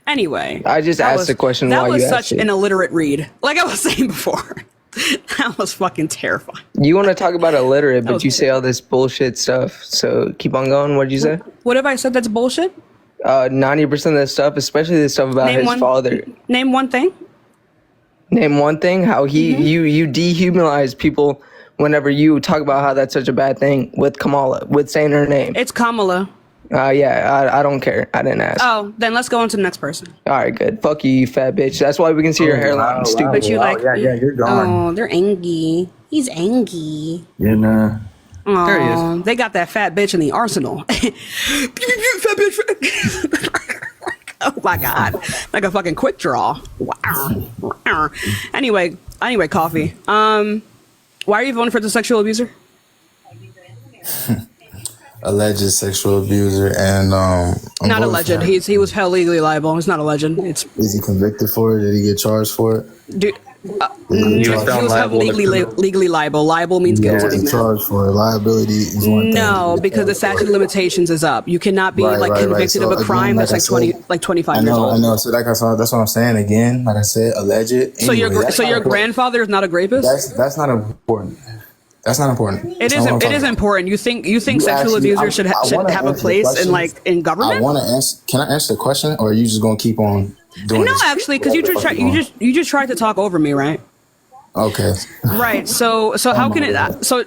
Anyway. I just asked the question why you asked it. That was such an illiterate read. Like I was saying before. That was fucking terrifying. You want to talk about illiterate, but you say all this bullshit stuff. So keep on going. What did you say? What have I said that's bullshit? 90% of the stuff, especially the stuff about his father. Name one thing. Name one thing. How you dehumanize people whenever you talk about how that's such a bad thing with Kamala, with saying her name. It's Kamala. Yeah, I don't care. I didn't ask. Oh, then let's go on to the next person. All right, good. Fuck you, you fat bitch. That's why we can see your hairline. Stupid. But you like, yeah, you're gone. oh, they're angry. He's angry. Yeah, nah. Oh, There he is. they got that fat bitch in the arsenal. Fat bitch. Oh my God. Like a fucking quick draw. Wow. Anyway, coffee. Why are you voting for the sexual abuser? Alleged sexual abuser and I'm Not voting alleged. for him. He was held legally liable. It's not alleged. It's Is he convicted for it? Did he get charged for it? dude. He He was was held liable. legally liable. Liable means Yeah, guilty. was he charged for it? Liability is one thing. No, because the statute of limitations is up. You cannot be Right, like right, right. convicted So of a crime again, that's like like I said, 25 I years know, old. I know. So like that's what I'm saying again. Like I said, alleged. So Anyway, that's your not important. grandfather is not a rapist? That's not important. That's not important. It That's is. not what I'm It talking is about. important. You think sexual actually- abusers should I wanna have a answer the place in question. in I government? want to answer. Can I answer the question, or are you just gonna keep on doing No, this? actually, because you just tried to talk over me, right? Okay. Right. So how can it? So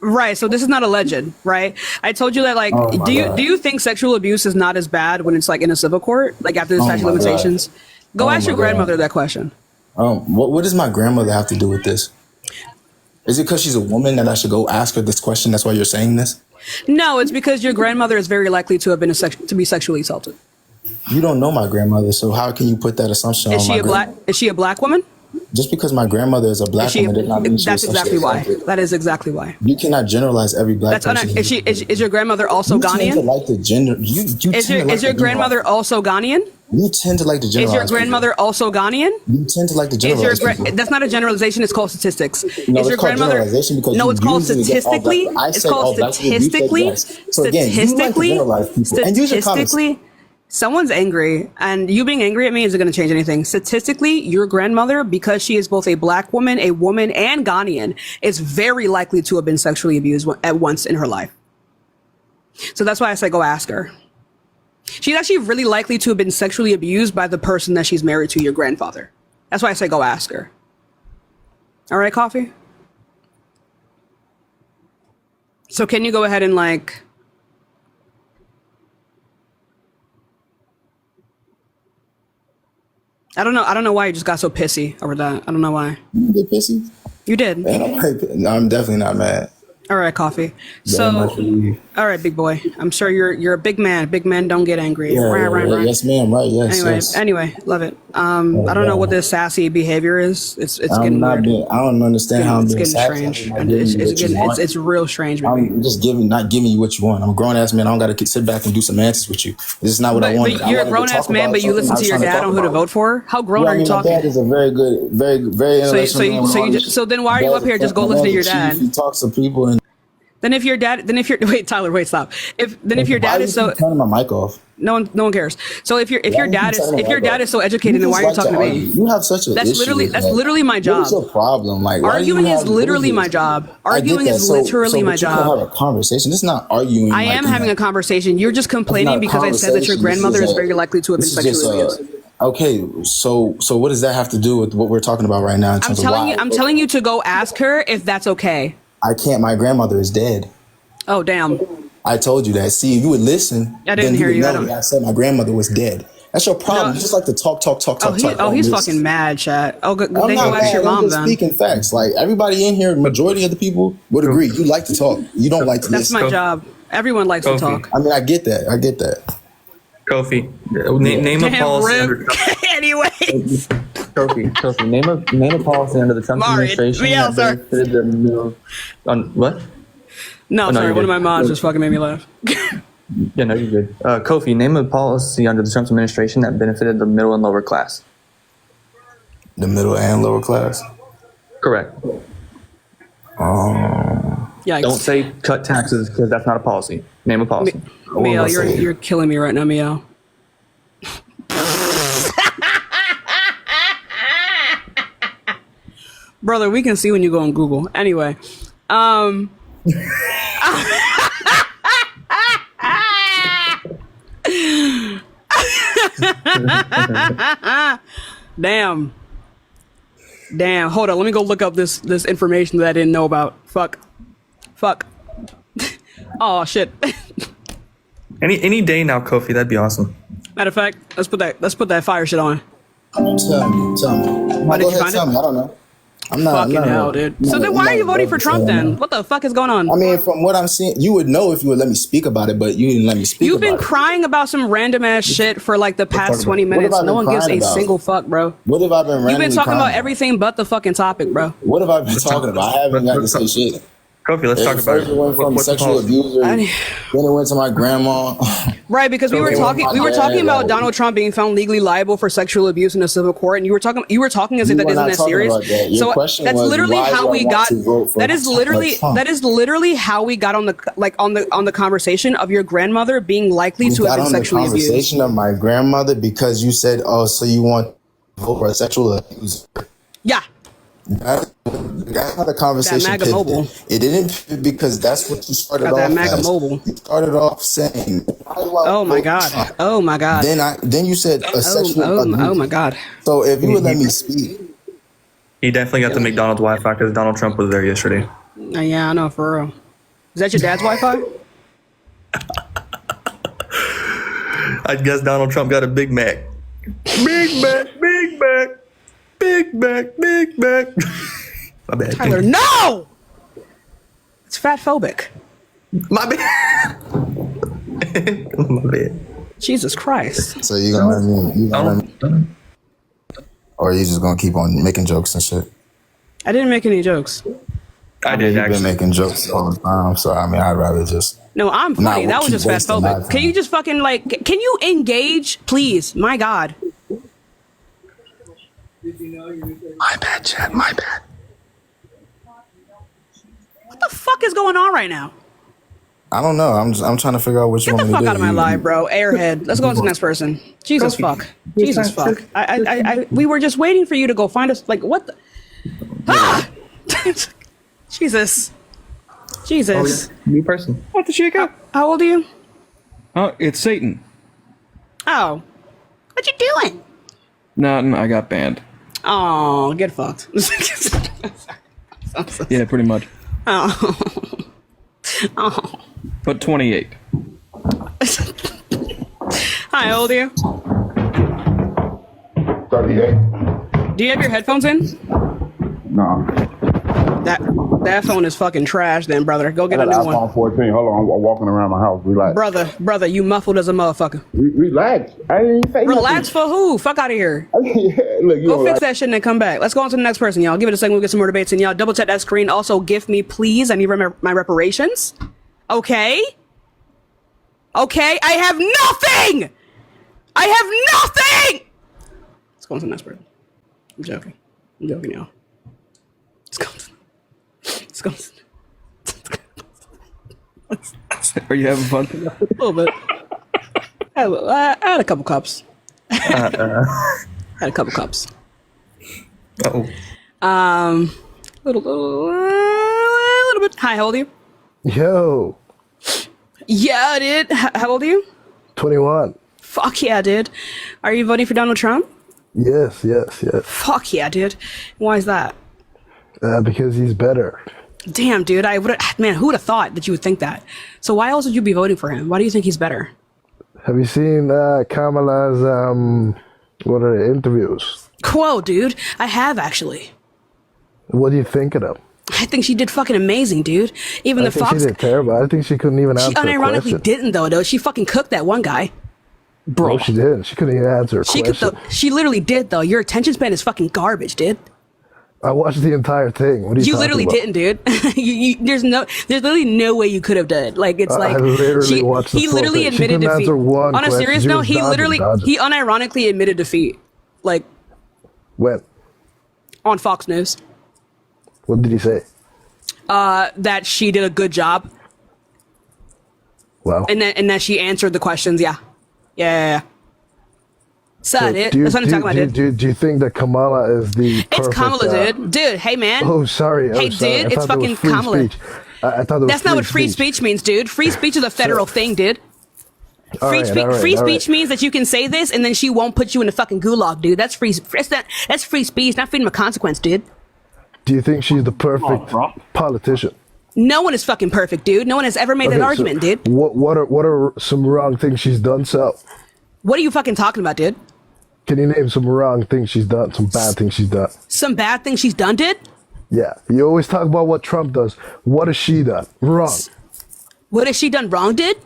right. So this is not alleged, right? I told you that. Like, Oh my God. do you think sexual abuse is not as bad when it's like in a civil court, like after the Oh statute my of God. limitations? Go Oh ask your my God. grandmother that question. What does my grandmother have to do with this? Is it because she's a woman that I should go ask her this question? That's why you're saying this? No, it's because your grandmother is very likely to have been to be sexually assaulted. You don't know my grandmother, so how can you put that assumption Is on she my a black? Is she a black woman? Just because my grandmother is a black Is she? woman does not mean she's That's exactly sexually why. assaulted. That is exactly why. You cannot generalize every black That's person. is she? Is your grandmother also You tend to Ghanaian? like the gender. You Is tend to your like is your to grandmother also Ghanaian? You tend to like to Is generalize. your grandmother also Ghanaian? People. You tend to like to Is your generalize. people. that's not a generalization. It's called statistics. No, Is your it's called generalization because no, you it's called use it against all black statistically. people. I It's said all called black people, you said statistically. yes. So again, you like to generalize people. And use your comments. Statistically, someone's angry, and you being angry at me isn't going to change anything. Statistically, your grandmother, because she is both a black woman, a woman, and Ghanaian, is very likely to have been sexually abused at once in her life. So that's why I say go ask her. She's actually really likely to have been sexually abused by the person that she's married to, your grandfather. That's why I say go ask her. All right, Coffee? So can you go ahead and like... I don't know why you just got so pissy over that. I don't know why. You get pissy? You did. Man, I'm definitely not mad. All right, Coffee. Very much So, relieved. all right, big boy. I'm sure you're a big man. Big men don't get angry. Yeah, Right. yes, ma'am. Right, yes. yes. Anyway, love it. I don't know what this sassy behavior is. It's I'm getting not weird. being, I don't understand how I'm It's being getting sassy. strange. I'm not And giving you what you want. it's real strange, baby. I'm just not giving you what you want. I'm a grown ass man. I don't got to sit back and do semantics with you. This is not what I want. But you're a grown ass man, but you listen to your dad on who to vote for. How grown are you My talking? dad is a very good, very intellectual man. So then why are you up here? Just go listen to your dad. He talks to people and. Then if your wait, Tyler, wait, stop. If your dad is so turning my mic off. No one cares. So if your dad is so educated, then why are you talking to me? You have such a That's issue literally my job. What's your problem? Like Arguing is literally my job. Arguing is literally my You can have job. a conversation. This is not arguing. I am having a conversation. You're just complaining because I said that your grandmother is very likely to have been sexually abused. Okay, so what does that have to do with what we're talking about right now? In terms I'm telling you to go ask her if that's okay. I can't. My grandmother is dead. Oh damn. I told you that. See, if you would listen, I didn't hear you. I said my grandmother was dead. That's your problem. No. You just like to talk. He's fucking mad, chat. Oh, then go ask your mom I'm just then. speaking facts. Like everybody in here, majority of the people would agree. You like to talk. You don't like to That's listen. my job. Everyone likes to talk. I mean, I get that. Kofi, name a Damn, policy Rip. under Trump. Anyway. Kofi, name a policy under the Trump administration that benefited the middle. On what? No, sorry. One of my moms just fucking made me laugh. Yeah, no, you're good. Kofi, name a policy under the Trump administration that benefited the middle and lower class. The middle and lower class. Correct. Yikes. Don't say cut taxes because that's not a policy. Name a policy. Mio, you're killing me right now, Mio. Brother, we can see when you go on Google. Anyway, damn. Damn, hold on. Let me go look up this information that I didn't know about. Fuck. Oh shit. Any day now, Kofi. That'd be awesome. Matter of fact, let's put that fire shit on. Tell me. Why did you Go ahead, find tell it? me. I don't know. I'm not. Fucking hell, dude. So then why are you voting for Trump then? What the fuck is going on? I mean, from what I'm seeing, you would know if you would let me speak about it, but you didn't let me speak. You've been crying about some random ass shit for like the past 20 minutes. No one gives a single fuck, bro. What have I been? You've been talking about everything but the fucking topic, bro. What have I been talking about? I haven't got to say shit. Kofi, let's talk about it. First it went from sexual abuser, then it went to my grandma. Right, because we were talking about Donald Trump being found legally liable for sexual abuse in a civil court, and you were talking as if that isn't that serious. So that's literally how we got. That is literally how we got on the conversation of your grandmother being likely to have been sexually abused. The conversation of my grandmother because you said, "Oh, so you want to vote for a sexual abuser?" Yeah. That's how the conversation pivoted. It didn't because that's what you started off as. You started off saying, "Oh my god, oh my god." Then you said a sexual abuse. Oh my god. So if you would let me speak, he definitely got the McDonald's Wi-Fi because Donald Trump was there yesterday. Yeah, I know for real. Is that your dad's Wi-Fi? I guess Donald Trump got a Big Mac. Big Mac, Big Mac. Big Mac, Big Mac. My bad. Tyler, no! It's fat phobic. My bad. My bad. Jesus Christ. So you gonna let me, or are you just gonna keep on making jokes and shit? I didn't make any jokes. I did You've actually. been making jokes all the time, so I mean, I'd rather just. No, I'm funny. That was just fat phobic. Can you just fucking can you engage, please? My God. My bad, chat. My bad. What the fuck is going on right now? I don't know. I'm trying to figure out what you want me to do. Get the fuck out of my life, bro. Airhead. Let's go on to the next person. Jesus fuck. Jesus fuck. We were just waiting for you to go find us. Like what? Ah! Jesus. Jesus. Oh, yeah. New person. What the Tashika? How old are you? Oh, it's Satan. Oh. What you doing? Nothing. I got banned. Oh, get fucked. Yeah, pretty much. Oh. Oh. But 28. Hi, how old are you? 38. Do you have your headphones in? No. That phone is fucking trash then, brother. Go get a new one. iPhone 14. Hold on, I'm walking around my house. Relax. Brother, you muffled as a motherfucker. Relax. I didn't even say Relax for who? Fuck out of here. Look, Go fix that shit and then come back. Let's go on to the next person, y'all. Give it a second. We'll get some more debates in, y'all. Double check that screen. Also, gift me, please. I need my reparations. Okay? Okay? I have nothing! I have nothing! Let's go on to the next person. I'm joking, y'all. Let's go. Are you having fun? A little bit. I had a couple cups. Had a couple cups. Oh. Little bit. Hi, how old are you? Yo. Yeah, dude. How old are you? 21. Fuck yeah, dude. Are you voting for Donald Trump? Yes. Fuck yeah, dude. Why is that? Because he's better. Damn, dude. Man, who would have thought that you would think that? So why else would you be voting for him? Why do you think he's better? Have you seen Kamala's what are the interviews? Whoa, dude. I have actually. What do you think of them? I think she did fucking amazing, dude. Even the Fox. She did terrible. I think she couldn't even answer. She unironically didn't though. She fucking cooked that one guy. Bro. No, she didn't. She couldn't even answer a question. She literally did though. Your attention span is fucking garbage, dude. I watched the entire thing. What are you literally talking didn't, dude. There's literally no way you could have done it. Like it's like I literally watched the he full literally thing. admitted defeat. On a serious note, he dodging. unironically admitted defeat. Like when? On Fox News. What did he say? That she did a good job. Wow. And that she answered the questions. Yeah. So that's what I'm talking about, dude. Do you think that Kamala is the perfect... It's Kamala, dude. Hey, man. Oh, sorry. Hey, dude, it's fucking Kamala. I thought it was That's not what free speech means, dude. Free speech is a federal thing, dude. Free speech means that you can say this and then she won't put you in a fucking gulag, dude. That's free. That's free speech, not freedom of consequence, dude. Do you think she's the perfect politician? No one is fucking perfect, dude. No one has ever made that argument, dude. What are some wrong things she's done, so? What are you fucking talking about, dude? Can you name some wrong things she's done, some bad things she's done? Some bad things she's done, dude? Yeah. You always talk about what Trump does. What has she done wrong? What has she done wrong, dude?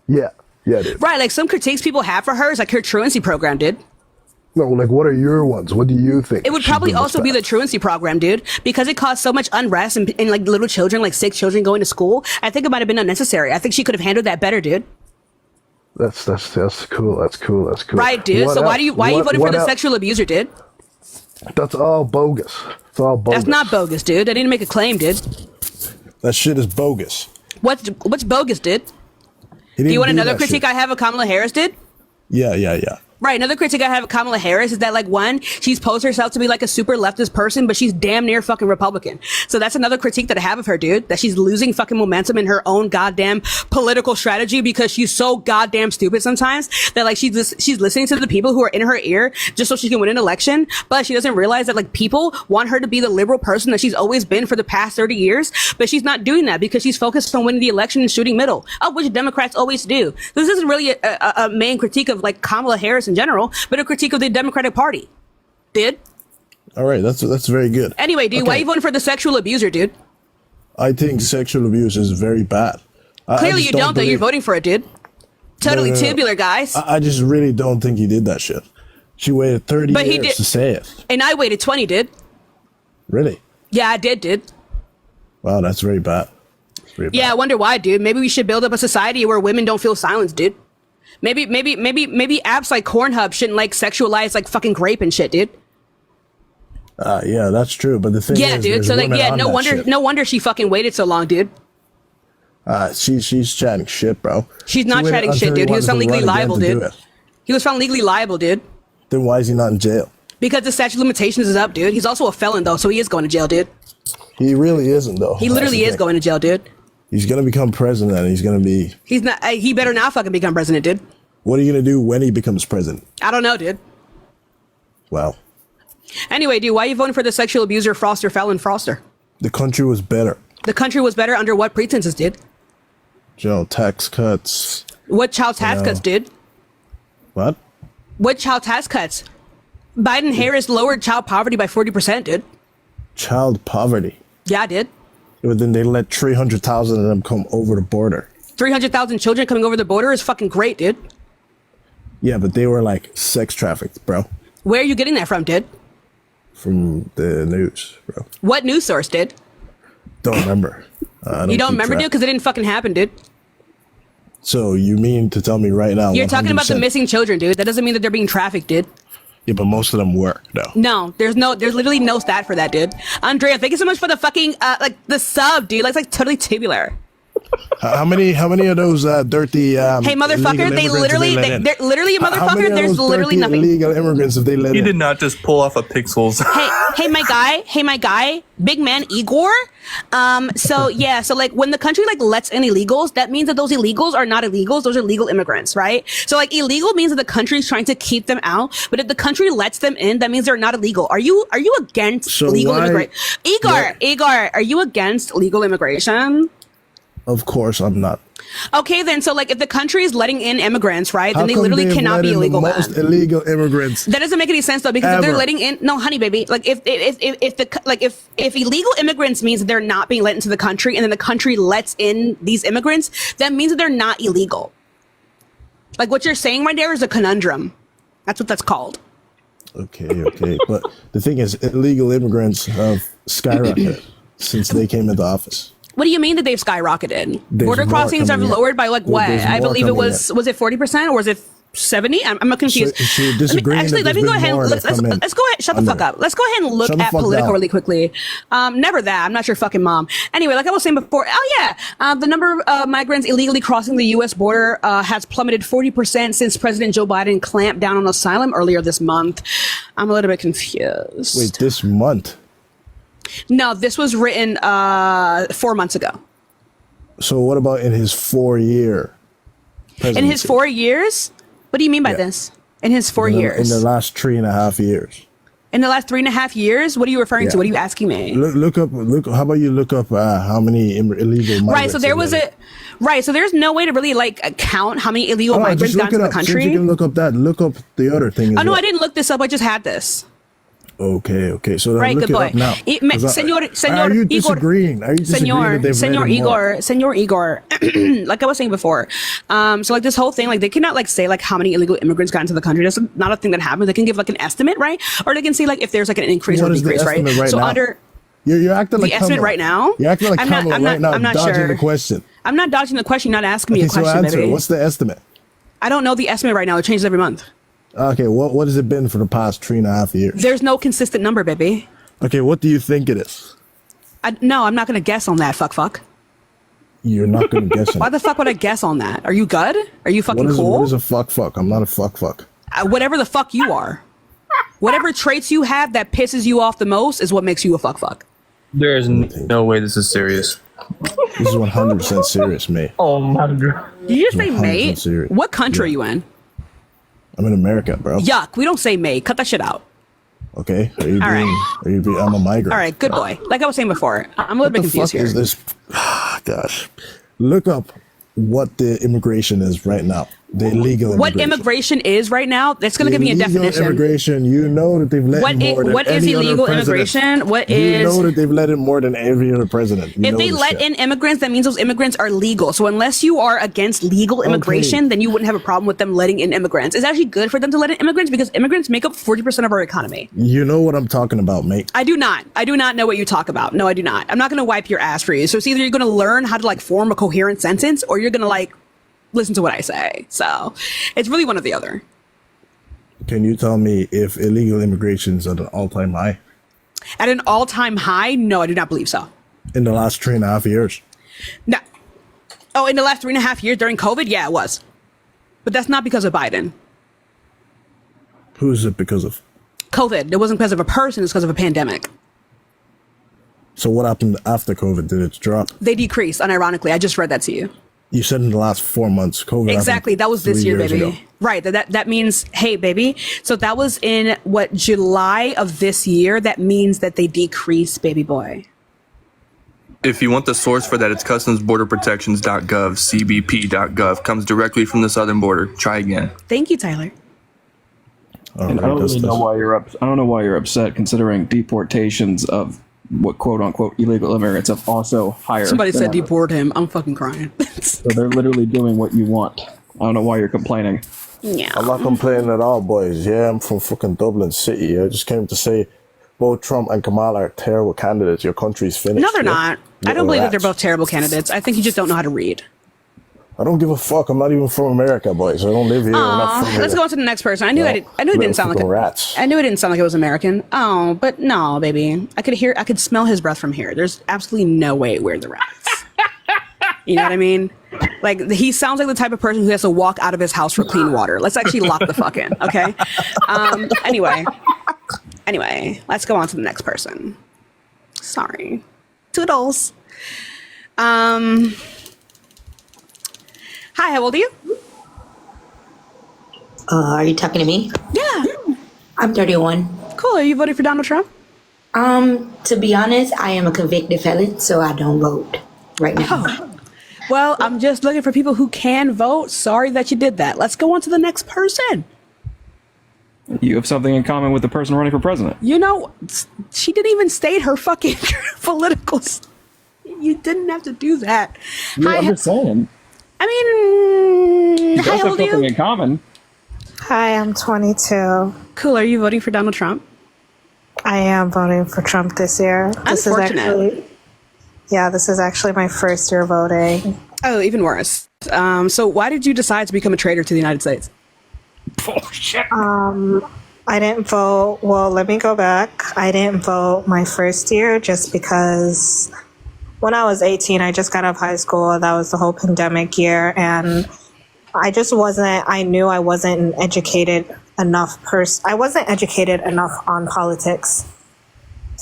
Yeah. Yeah, dude. Right, like some critiques people have for her is like her truancy program, dude. No, like what are your ones? What do you think? It would probably also be the truancy program, dude, because it caused so much unrest and like little children, like sick children going to school. I think it might have been unnecessary. I think she could have handled that better, dude. That's cool. That's cool. Right, dude. So why are you voting for the sexual abuser, dude? That's all bogus. It's all bogus. That's not bogus, dude. I didn't make a claim, dude. That shit is bogus. What's bogus, dude? Do you want another critique I have of Kamala Harris, dude? Yeah. Right, another critique I have of Kamala Harris is that, like, one, she's posed herself to be, like, a super leftist person, but she's damn near fucking Republican. So that's another critique that I have of her, dude, that she's losing fucking momentum in her own goddamn political strategy because she's so goddamn stupid sometimes that, like, she's listening to the people who are in her ear just so she can win an election, but she doesn't realize that, like, people want her to be the liberal person that she's always been for the past 30 years, but she's not doing that because she's focused on winning the election and shooting middle, which Democrats always do. This isn't really a main critique of, like, Kamala Harris in general, but a critique of the Democratic Party. Dude? All right, that's very good. Anyway, dude, why are you voting for the sexual abuser, dude? I think sexual abuse is very bad. Clearly you don't, though. You're voting for it, dude. Totally tubular, guys. I just really don't think he did that shit. She waited 30 years to say it. And I waited 20, dude. Really? Yeah, I did, dude. Wow, that's very bad. Yeah, I wonder why, dude. Maybe we should build up a society where women don't feel silenced, dude. Maybe apps like Pornhub shouldn't like sexualize like fucking grape and shit, dude. Yeah, that's true. But the thing is, dude. So like, no wonder she fucking waited so long, dude. She's chatting shit, bro. She's not chatting shit, dude. He was found legally liable, dude. He was found legally liable, dude. Then why is he not in jail? Because the statute of limitations is up, dude. He's also a felon, though, so he is going to jail, dude. He really isn't, though. He literally is going to jail, dude. He's gonna become president, and he's gonna be. He's not. He better not fucking become president, dude. What are you gonna do when he becomes president? I don't know, dude. Well. Anyway, dude, why are you voting for the sexual abuser, Froster, felon Froster? The country was better. The country was better under what pretenses, dude? You know, tax cuts. What child tax cuts, dude? What? What child tax cuts? Biden Harris lowered child poverty by 40%, dude. Child poverty? Yeah, dude. But then they let 300,000 of them come over the border. 300,000 children coming over the border is fucking great, dude. Yeah, but they were like sex trafficked, bro. Where are you getting that from, dude? From the news, bro. What news source, dude? Don't remember. You don't remember, dude? Because it didn't fucking happen, dude. So you mean to tell me right now? You're talking about the missing children, dude. That doesn't mean that they're being trafficked, dude. Yeah, but most of them were, though. No, there's literally no stat for that, dude. Andrea, thank you so much for the fucking, like, the sub, dude. Like, it's like totally tubular. How many of those dirty hey motherfucker, they're literally motherfucker, there's literally nothing. Illegal immigrants if they let He in. did not just pull off a pixels. hey my guy, big man Igor. So like when the country like lets in illegals, that means that those illegals are not illegals, those are legal immigrants, right? So like illegal means that the country is trying to keep them out, but if the country lets them in, that means they're not illegal. Are you against legal immigration? Igor, are you against legal immigration? Of course I'm not. Okay, then, so like if the country is letting in immigrants, right, then they literally cannot be illegal. The most illegal immigrants. That doesn't make any sense though, because if they're letting in, no, honey, baby, like if illegal immigrants means that they're not being let into the country, and then the country lets in these immigrants, that means that they're not illegal. Like what you're saying right there is a conundrum. That's what that's called. Okay, but the thing is, illegal immigrants have skyrocketed since they came into office. What do you mean that they've skyrocketed? Border crossings have lowered by like what? I believe it was it 40% or was it 70? I'm not confused. Let me go ahead. Let's go ahead. Shut the fuck up. Let's go ahead and look at Politico really quickly. Never that. I'm not your fucking mom. Anyway, like I was saying before. The number of migrants illegally crossing the U.S. border has plummeted 40% since President Joe Biden clamped down on asylum earlier this month. I'm a little bit confused. Wait, this month? No, this was written 4 months ago. So what about in his 4 year? presidency. In his 4 years? What do you mean by this? In his 4 years? In the last 3.5 years. In the last 3.5 years? What are you referring to? What are you asking me? Look up. How about you look up how many illegal migrants? Right. So there was So there's no way to really like count how many illegal migrants got into the country. See if you can look up that. Look up the other thing. Oh no, I didn't look this up. I just had this. Okay. So right, look good boy. It up now. Senor, are you disagreeing? Are you disagreeing that Senor Igor, like I was saying before, so like this whole thing, like they cannot like say like how many illegal immigrants got into the country. That's not a thing that happens. They can give like an estimate, right? Or they can see like if there's like an increase or decrease, right? So now? You're acting like the estimate right now. You're acting like Kamala right now. I'm not dodging sure. the question. I'm not dodging the question. You're not asking me a question, so answer. baby. What's the estimate? I don't know the estimate right now. It changes every month. Okay, what has it been for the past 3.5 years? There's no consistent number, baby. Okay, what do you think it is? No, I'm not going to guess on that, fuck. You're not going to guess on Why the fuck would I guess on that? Are you good? Are you fucking cool? What is a fuck? I'm not a fuck. Whatever the fuck you are. Whatever traits you have that pisses you off the most is what makes you a fuck. There is no way this is serious. This is 100% serious, mate. Oh my god. Did you just say mate? Serious. What country are you in? I'm in America, bro. Yuck, we don't say mate. Cut that shit out. Okay. I'm a migrant. All right, good boy. Like I was saying before, I'm a little bit confused here. What the fuck is this? Gosh. Look up what the immigration is right now. The illegal immigration. What immigration is right now? That's going to give me a definition. Immigration. You know that they've let more than what is any illegal other immigration? You know that they've let in more than every other president. If they let in immigrants, that means those immigrants are legal. So unless you are against legal immigration, then you wouldn't have a problem with them letting in immigrants. It's actually good for them to let in immigrants because immigrants make up 40% of our economy. You know what I'm talking about, mate. I do not. I do not know what you talk about. No, I do not. I'm not going to wipe your ass for you. So it's either you're going to learn how to like form a coherent sentence or you're going to like listen to what I say. So it's really one or the other. Can you tell me if illegal immigration is at an all-time high? At an all-time high? No, I do not believe so. In the last 3.5 years? No. Oh, in the last 3.5 years during COVID? Yeah, it was. But that's not because of Biden. Who is it because of? COVID. It wasn't because of a person. It's because of a pandemic. So what happened after COVID? Did it drop? They decreased, unironically. I just read that to you. You said in the last 4 months, COVID. Exactly. That was this year, baby. Ago. Right. That means, hey, baby. So that was in July of this year. That means that they decreased, baby boy. If you want the source for that, it's customsborderprotections.gov, cbp.gov. Comes directly from the southern border. Try again. Thank you, Tyler. And I don't really know why you're I don't know why you're upset, considering deportations of what quote unquote illegal immigrants have also higher. Somebody said deport him. I'm fucking crying. So they're literally doing what you want. I don't know why you're complaining. Yeah. I'm not complaining at all, boys. Yeah, I'm from fucking Dublin City. I just came to say both Trump and Kamala are terrible candidates. Your country's finished. No, they're not. I don't believe that they're both terrible candidates. I think you just don't know how to read. I don't give a fuck. I'm not even from America, boys. I don't live here. I'm not from here. Let's go on to the next person. I knew it didn't sound like rats. I knew it didn't sound like it was American. Oh, but no, baby. I could smell his breath from here. There's absolutely no way we're the rats. You know what I mean? Like, he sounds like the type of person who has to walk out of his house for clean water. Let's actually lock the fuck in, okay? Anyway, let's go on to the next person. Sorry. Toodles. Hi, how old are you? Are you talking to me? Yeah. I'm 31. Cool. Are you voting for Donald Trump? To be honest, I am a convicted felon, so I don't vote right now. Oh. Well, I'm just looking for people who can vote. Sorry that you did that. Let's go on to the next person. You have something in common with the person running for president. You know, she didn't even state her fucking political. You didn't have to do that. Yeah, I'm just saying. I mean, you guys have something in common. Hi, I'm 22. Cool. Are you voting for Donald Trump? I am voting for Trump this year. Unfortunate. This is actually my first year voting. Oh, even worse. So why did you decide to become a traitor to the United States? Bullshit. I didn't vote. Well, let me go back. I didn't vote my first year just because when I was 18, I just got out of high school. That was the whole pandemic year. And I knew I wasn't an educated enough person. I wasn't educated enough on politics.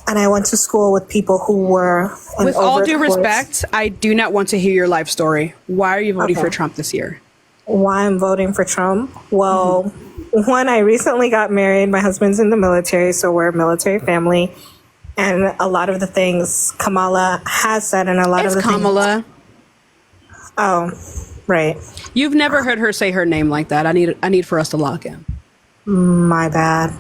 And I went to school with people who were. With all due respect, I do not want to hear your life story. Why are you voting for Trump this year? why I'm voting for Trump. Well, when I recently got married, my husband's in the military, so we're a military family. And a lot of the things Kamala has said, and a lot of the Kamala. Things. Oh, right. You've never heard her say her name like that. I need for us to lock in. My bad.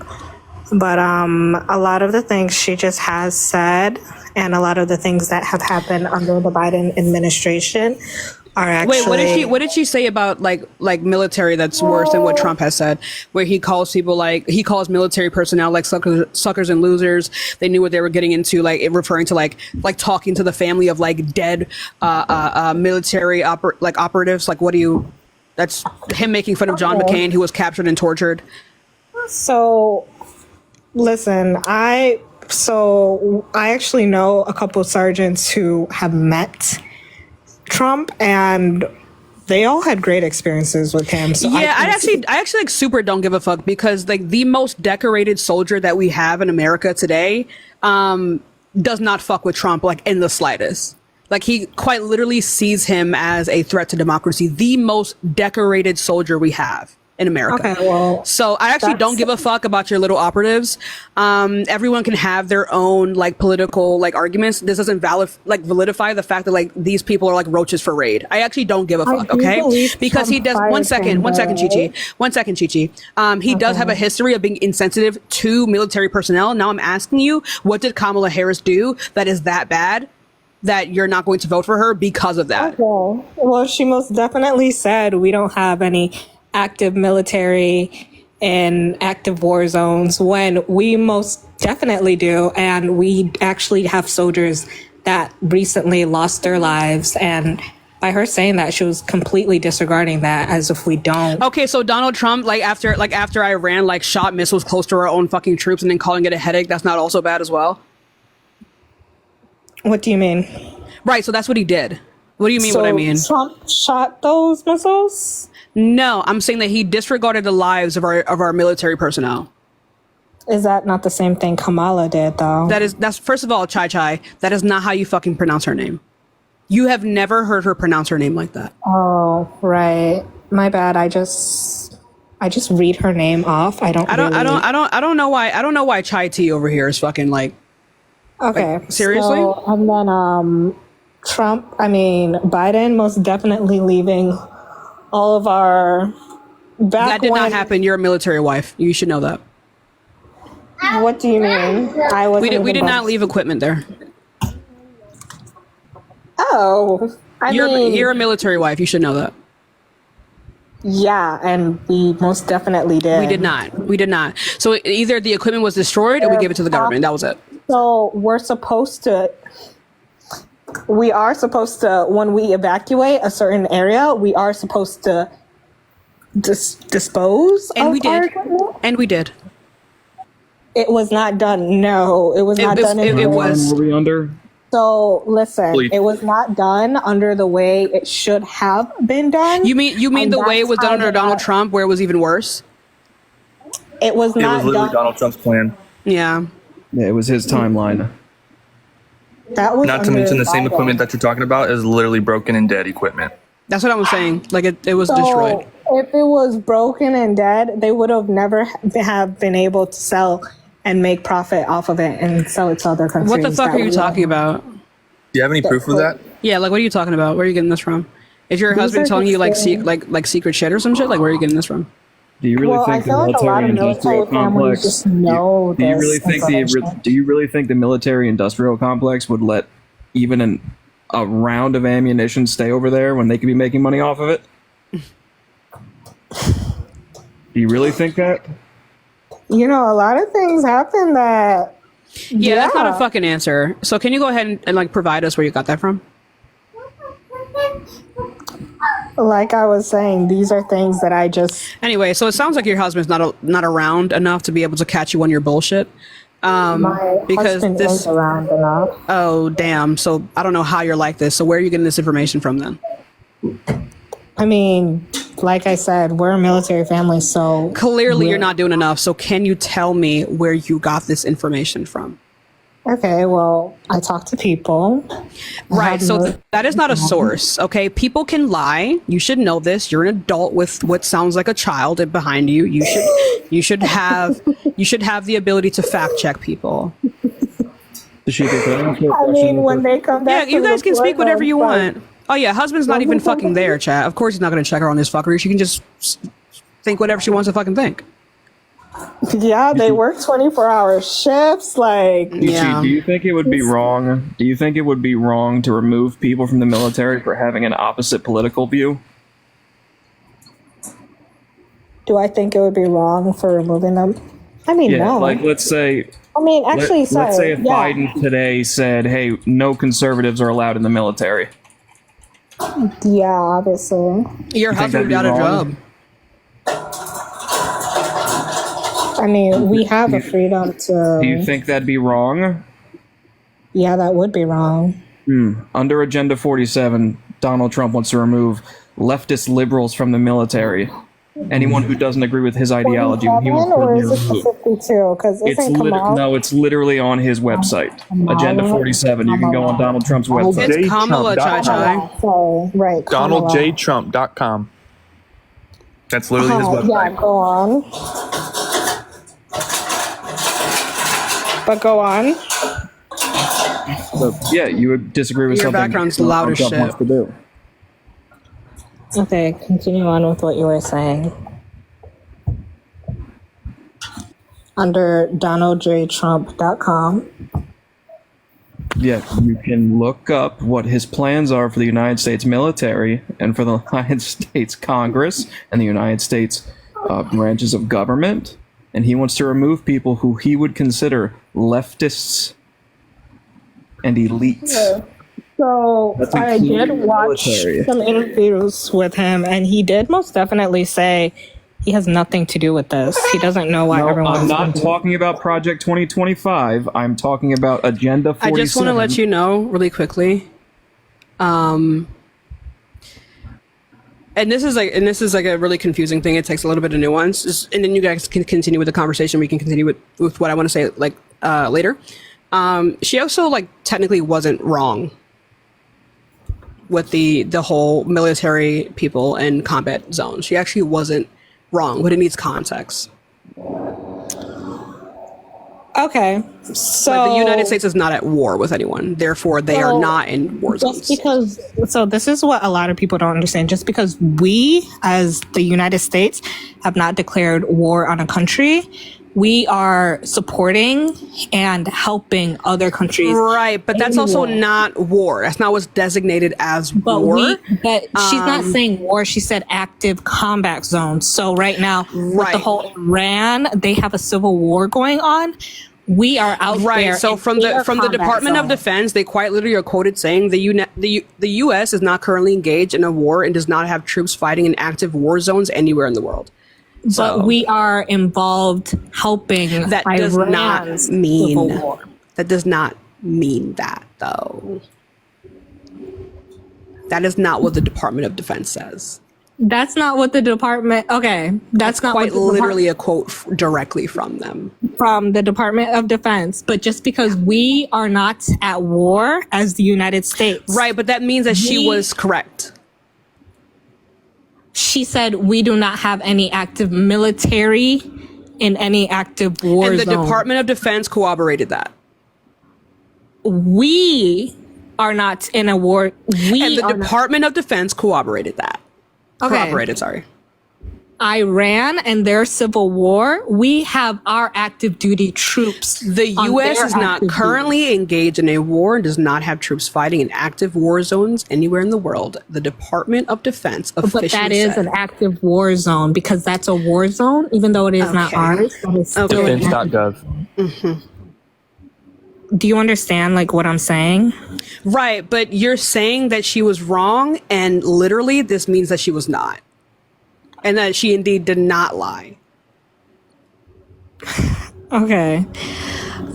But a lot of the things she just has said, and a lot of the things that have happened under the Biden administration are actually. Wait, what did she say about like military that's worse than what Trump has said? Where he calls people he calls military personnel like suckers and losers. They knew what they were getting into, like referring to like talking to the family of like dead military operatives. Like, what do you? That's him making fun of John McCain, who was captured and tortured. So, listen, I actually know a couple of sergeants who have met Trump, and they all had great experiences with him. So yeah, I actually like super don't give a fuck, because like the most decorated soldier that we have in America today does not fuck with Trump like in the slightest. Like, he quite literally sees him as a threat to democracy. The most decorated soldier we have in America. Okay, well, so I actually don't give a fuck about your little operatives. Everyone can have their own like political like arguments. This doesn't validify the fact that like these people are like roaches for raid. I actually don't give a fuck, okay? Because he does. One second, Chi-Chi. He does have a history of being insensitive to military personnel. Now I'm asking you, what did Kamala Harris do that is that bad that you're not going to vote for her because of that? Okay. Well, she most definitely said we don't have any active military in active war zones, when we most definitely do. And we actually have soldiers that recently lost their lives. And by her saying that, she was completely disregarding that as if we don't. Okay, so Donald Trump, after Iran shot missiles close to our own fucking troops and then calling it a headache, that's not also bad as well? What do you mean? Right, so that's what he did. What do you mean what I mean? Trump shot those missiles? No, I'm saying that he disregarded the lives of our military personnel. Is that not the same thing Kamala did, though? That's first of all, Chai, that is not how you fucking pronounce her name. You have never heard her pronounce her name like that. Oh, right. My bad. I just read her name off. I don't know why Chai T over here is fucking like. Okay. Like, seriously? So, and then Biden most definitely leaving all of our that did not happen. You're a military wife. You should know that. What do you mean? We did not leave equipment there. Oh, you're a military wife. You should know that. Yeah, and we most definitely did. We did not. So either the equipment was destroyed or we gave it to the government. That was it. So we are supposed to, when we evacuate a certain area, we are supposed to dispose of our equipment? And we did. It was not done. No, it was not done. It was. Were we under? So listen, it was not done under the way it should have been done. You mean the way it was done under Donald Trump, where it was even worse? It was not. It was literally Donald Trump's plan. Yeah. Yeah, it was his timeline. That was not to mention the same equipment that you're talking about is literally broken and dead equipment. That's what I was saying. Like it was destroyed. If it was broken and dead, they would have never have been able to sell and make profit off of it and sell it to other countries. What the fuck are you talking about? Do you have any proof of that? Yeah, like what are you talking about? Where are you getting this from? Is your husband telling you like secret shit or some shit? Like where are you getting this from? Do you really think the military industrial complex? Do you really think the military industrial complex would let even a round of ammunition stay over there when they could be making money off of it? Do you really think that? You know, a lot of things happen that. Yeah, that's not a fucking answer. So can you go ahead and like provide us where you got that from? Like I was saying, these are things that I just. Anyway, so it sounds like your husband's not around enough to be able to catch you on your bullshit. My husband is around enough. Oh damn! So I don't know how you're like this. So where are you getting this information from then? I mean, like I said, we're a military family, so clearly you're not doing enough. So can you tell me where you got this information from? Okay, well, I talk to people. Right, so that is not a source, okay? People can lie. You should know this. You're an adult with what sounds like a child behind you. You should have the ability to fact check people. I mean, when they come back, yeah, you guys can speak whatever you want. Oh yeah, husband's not even fucking there, chat. Of course he's not going to check her on this fuckery. She can just think whatever she wants to fucking think. Yeah, they work 24-hour shifts. Like, do you think it would be wrong? Do you think it would be wrong to remove people from the military for having an opposite political view? Do I think it would be wrong for removing them? I mean, no. Like, let's say. I mean, actually, let's say if Biden today said, "Hey, no conservatives are allowed in the military." Yeah, obviously. Your husband got a job. I mean, we have a freedom to... Do you think that'd be wrong? Yeah, that would be wrong. Under Agenda 47, Donald Trump wants to remove leftist liberals from the military. Anyone who doesn't agree with his ideology, he wants or is it 52? Because it's literally on his website. Agenda 47. You can go on Donald Trump's website. It's Kamala Chai. Right. DonaldJTrump.com. That's literally his website. Yeah, go on. But go on. So, yeah, you would disagree with Your something background's loud as Trump shit. wants to do. Okay, continue on with what you were saying. Under DonaldJTrump.com. Yeah, you can look up what his plans are for the United States military and for the United States Congress and the United States branches of government. And he wants to remove people who he would consider leftists and elites. Yeah. So I did watch some interviews with him, and he did most definitely say he has nothing to do with this. He doesn't know why everyone. I'm not talking about Project 2025. I'm talking about Agenda 47. I just want to let you know really quickly. And this is like a really confusing thing. It takes a little bit of nuance, and then you guys can continue with the conversation. We can continue with what I want to say later. She also technically wasn't wrong with the whole military people in combat zones. She actually wasn't wrong, but it needs context. Okay, so the United States is not at war with anyone. Therefore, they are not in war zones. So this is what a lot of people don't understand. Just because we, as the United States, have not declared war on a country, we are supporting and helping other countries. Right, but that's also not war. That's not what's designated as war. But she's not saying war. She said active combat zones. So right now, with the whole Iran, they have a civil war going on. We are out there. Right. So from the Department of Defense, they quite literally are quoted saying the U.S. is not currently engaged in a war and does not have troops fighting in active war zones anywhere in the world. But we are involved helping. That does not mean that does not mean that though. That is not what the Department of Defense says. That's not what the department. Okay, that's not quite literally a quote directly from them, from the Department of Defense. But just because we are not at war as the United States, right? But that means that she was correct. She said we do not have any active military in any active war zone. And the Department of Defense corroborated that. We are not in a war. And the Department of Defense corroborated that. Okay. Corroborated, sorry. Iran and their civil war, we have our active duty troops. The U.S. is not currently engaged in a war and does not have troops fighting in active war zones anywhere in the world. The Department of Defense officially But that is an active war zone because that's a war zone, even though it is not ours. Defense.gov. Mm-hmm. Do you understand what I'm saying? Right, but you're saying that she was wrong, and literally this means that she was not. And that she indeed did not lie. Okay.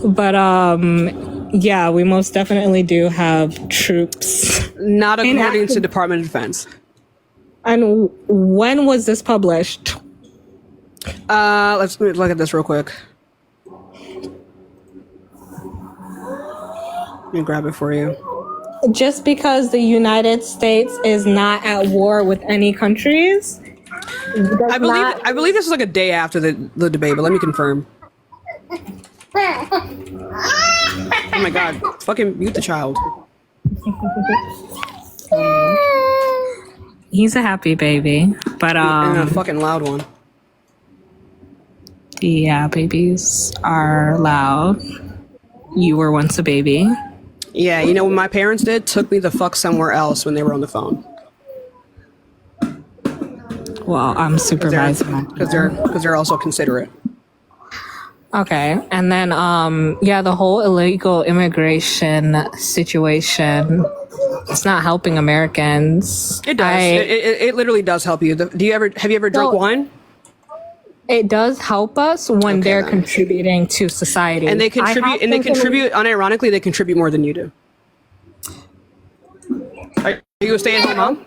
But yeah, we most definitely do have troops. Not according to Department of Defense. And when was this published? Let's look at this real quick. me grab it for you. Just because the United States is not at war with any countries, I believe this was like a day after the debate, but let me confirm. Oh my god, fucking mute the child. He's a happy baby, but and a fucking loud one. Yeah, babies are loud. You were once a baby. Yeah, you know what my parents did? Took me the fuck somewhere else when they were on the phone. Well, I'm supervising because they're also considerate. Okay, and then yeah, the whole illegal immigration situation, it's not helping Americans. It does. It literally does help you. Have you ever drunk wine? It does help us when they're contributing to society. And they contribute unironically, they contribute more than you do. Are you a stay-at-home mom?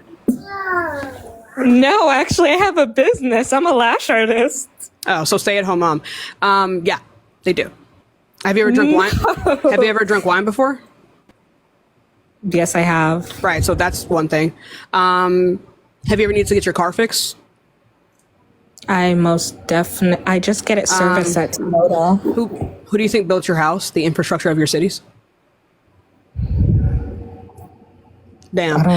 No, actually I have a business. I'm a lash artist. Oh, so stay-at-home mom. Yeah, they do. Have you ever drunk wine? Have you ever drunk wine before? Yes, I have. Right, so that's one thing. Have you ever needed to get your car fixed? I most definitely. I just get it serviced at Toyota. Who do you think built your house? The infrastructure of your cities? Damn. I don't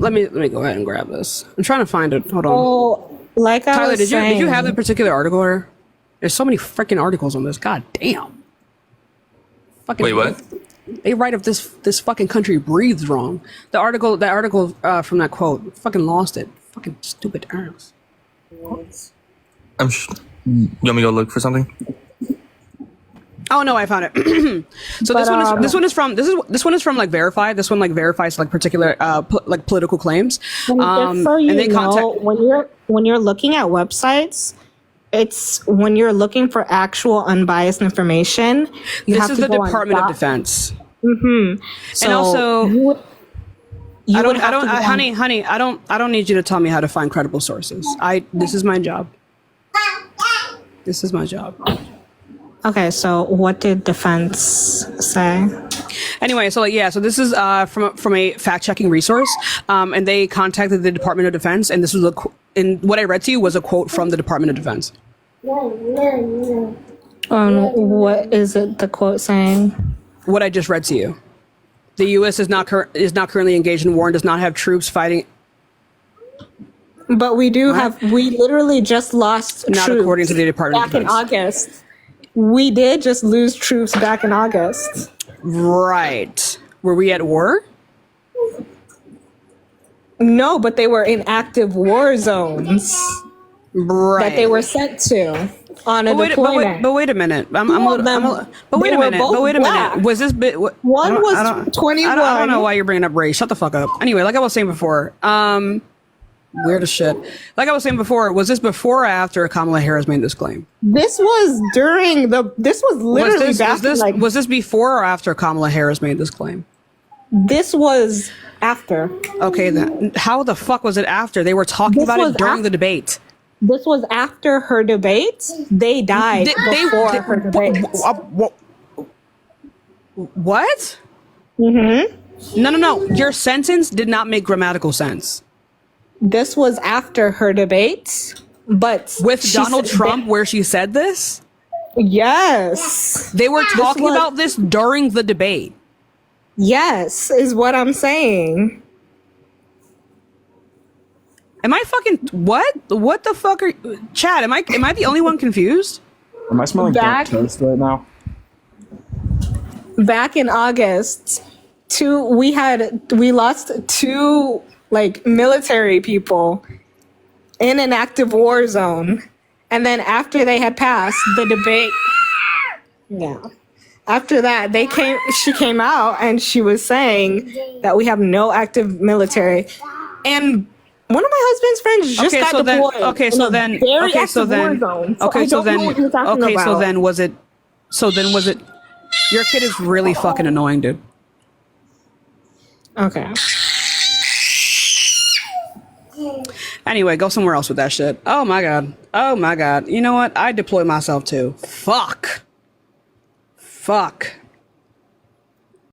know. Let me go ahead and grab this. I'm trying to find it. Hold on. Oh, like I Tyler, was did saying, you have the particular article here? There's so many freaking articles on this. God damn. Fucking wait, what? They write if this fucking country breathes wrong. The article from that quote. Fucking lost it. Fucking stupid arrows. You want me to go look for something? Oh no, I found it. So this one is from like Verified. This one like verifies like particular like political claims. And they contact when you're looking at websites, it's when you're looking for actual unbiased information. This is the Department of Defense. Mm-hmm. So, and also, honey, I don't need you to tell me how to find credible sources. This is my job. This is my job. Okay, so what did defense say? Anyway, so this is from a fact-checking resource, and they contacted the Department of Defense, and this was and what I read to you was a quote from the Department of Defense. What is it? The quote saying? What I just read to you. The U.S. is not currently engaged in war and does not have troops fighting. But we do have. We literally just lost not troops according to the Department back of Defense. in August. We did just lose troops back in August. Right. Were we at war? No, but they were in active war zones. Right. That they were sent to on a deployment. But wait a minute. But wait a minute. Was this bit? One was 21. I don't know why you're bringing up race. Shut the fuck up. Anyway, like I was saying before, weird as shit. Like I was saying before, was this before or after Kamala Harris made this claim? This was during This was literally was this before or after Kamala Harris made this claim? This was after. Okay, then how the fuck was it after? They were talking about it during the debate. This was after her debate. They died before her debate. What? Mm-hmm. No. Your sentence did not make grammatical sense. This was after her debate, but with Donald Trump, where she said this? Yes. They were talking about this during the debate. Yes, is what I'm saying. Am I fucking what? What the fuck are Chad? Am I the only one confused? Am I smelling burnt toast right now? Back in August, we lost two like military people in an active war zone, and then after they had passed the debate, after that she came out and she was saying that we have no active military, and one of my husband's friends just got deployed. So then was it your kid is really fucking annoying, dude. Okay. Anyway, go somewhere else with that shit. Oh my god. You know what? I deploy myself too. Fuck.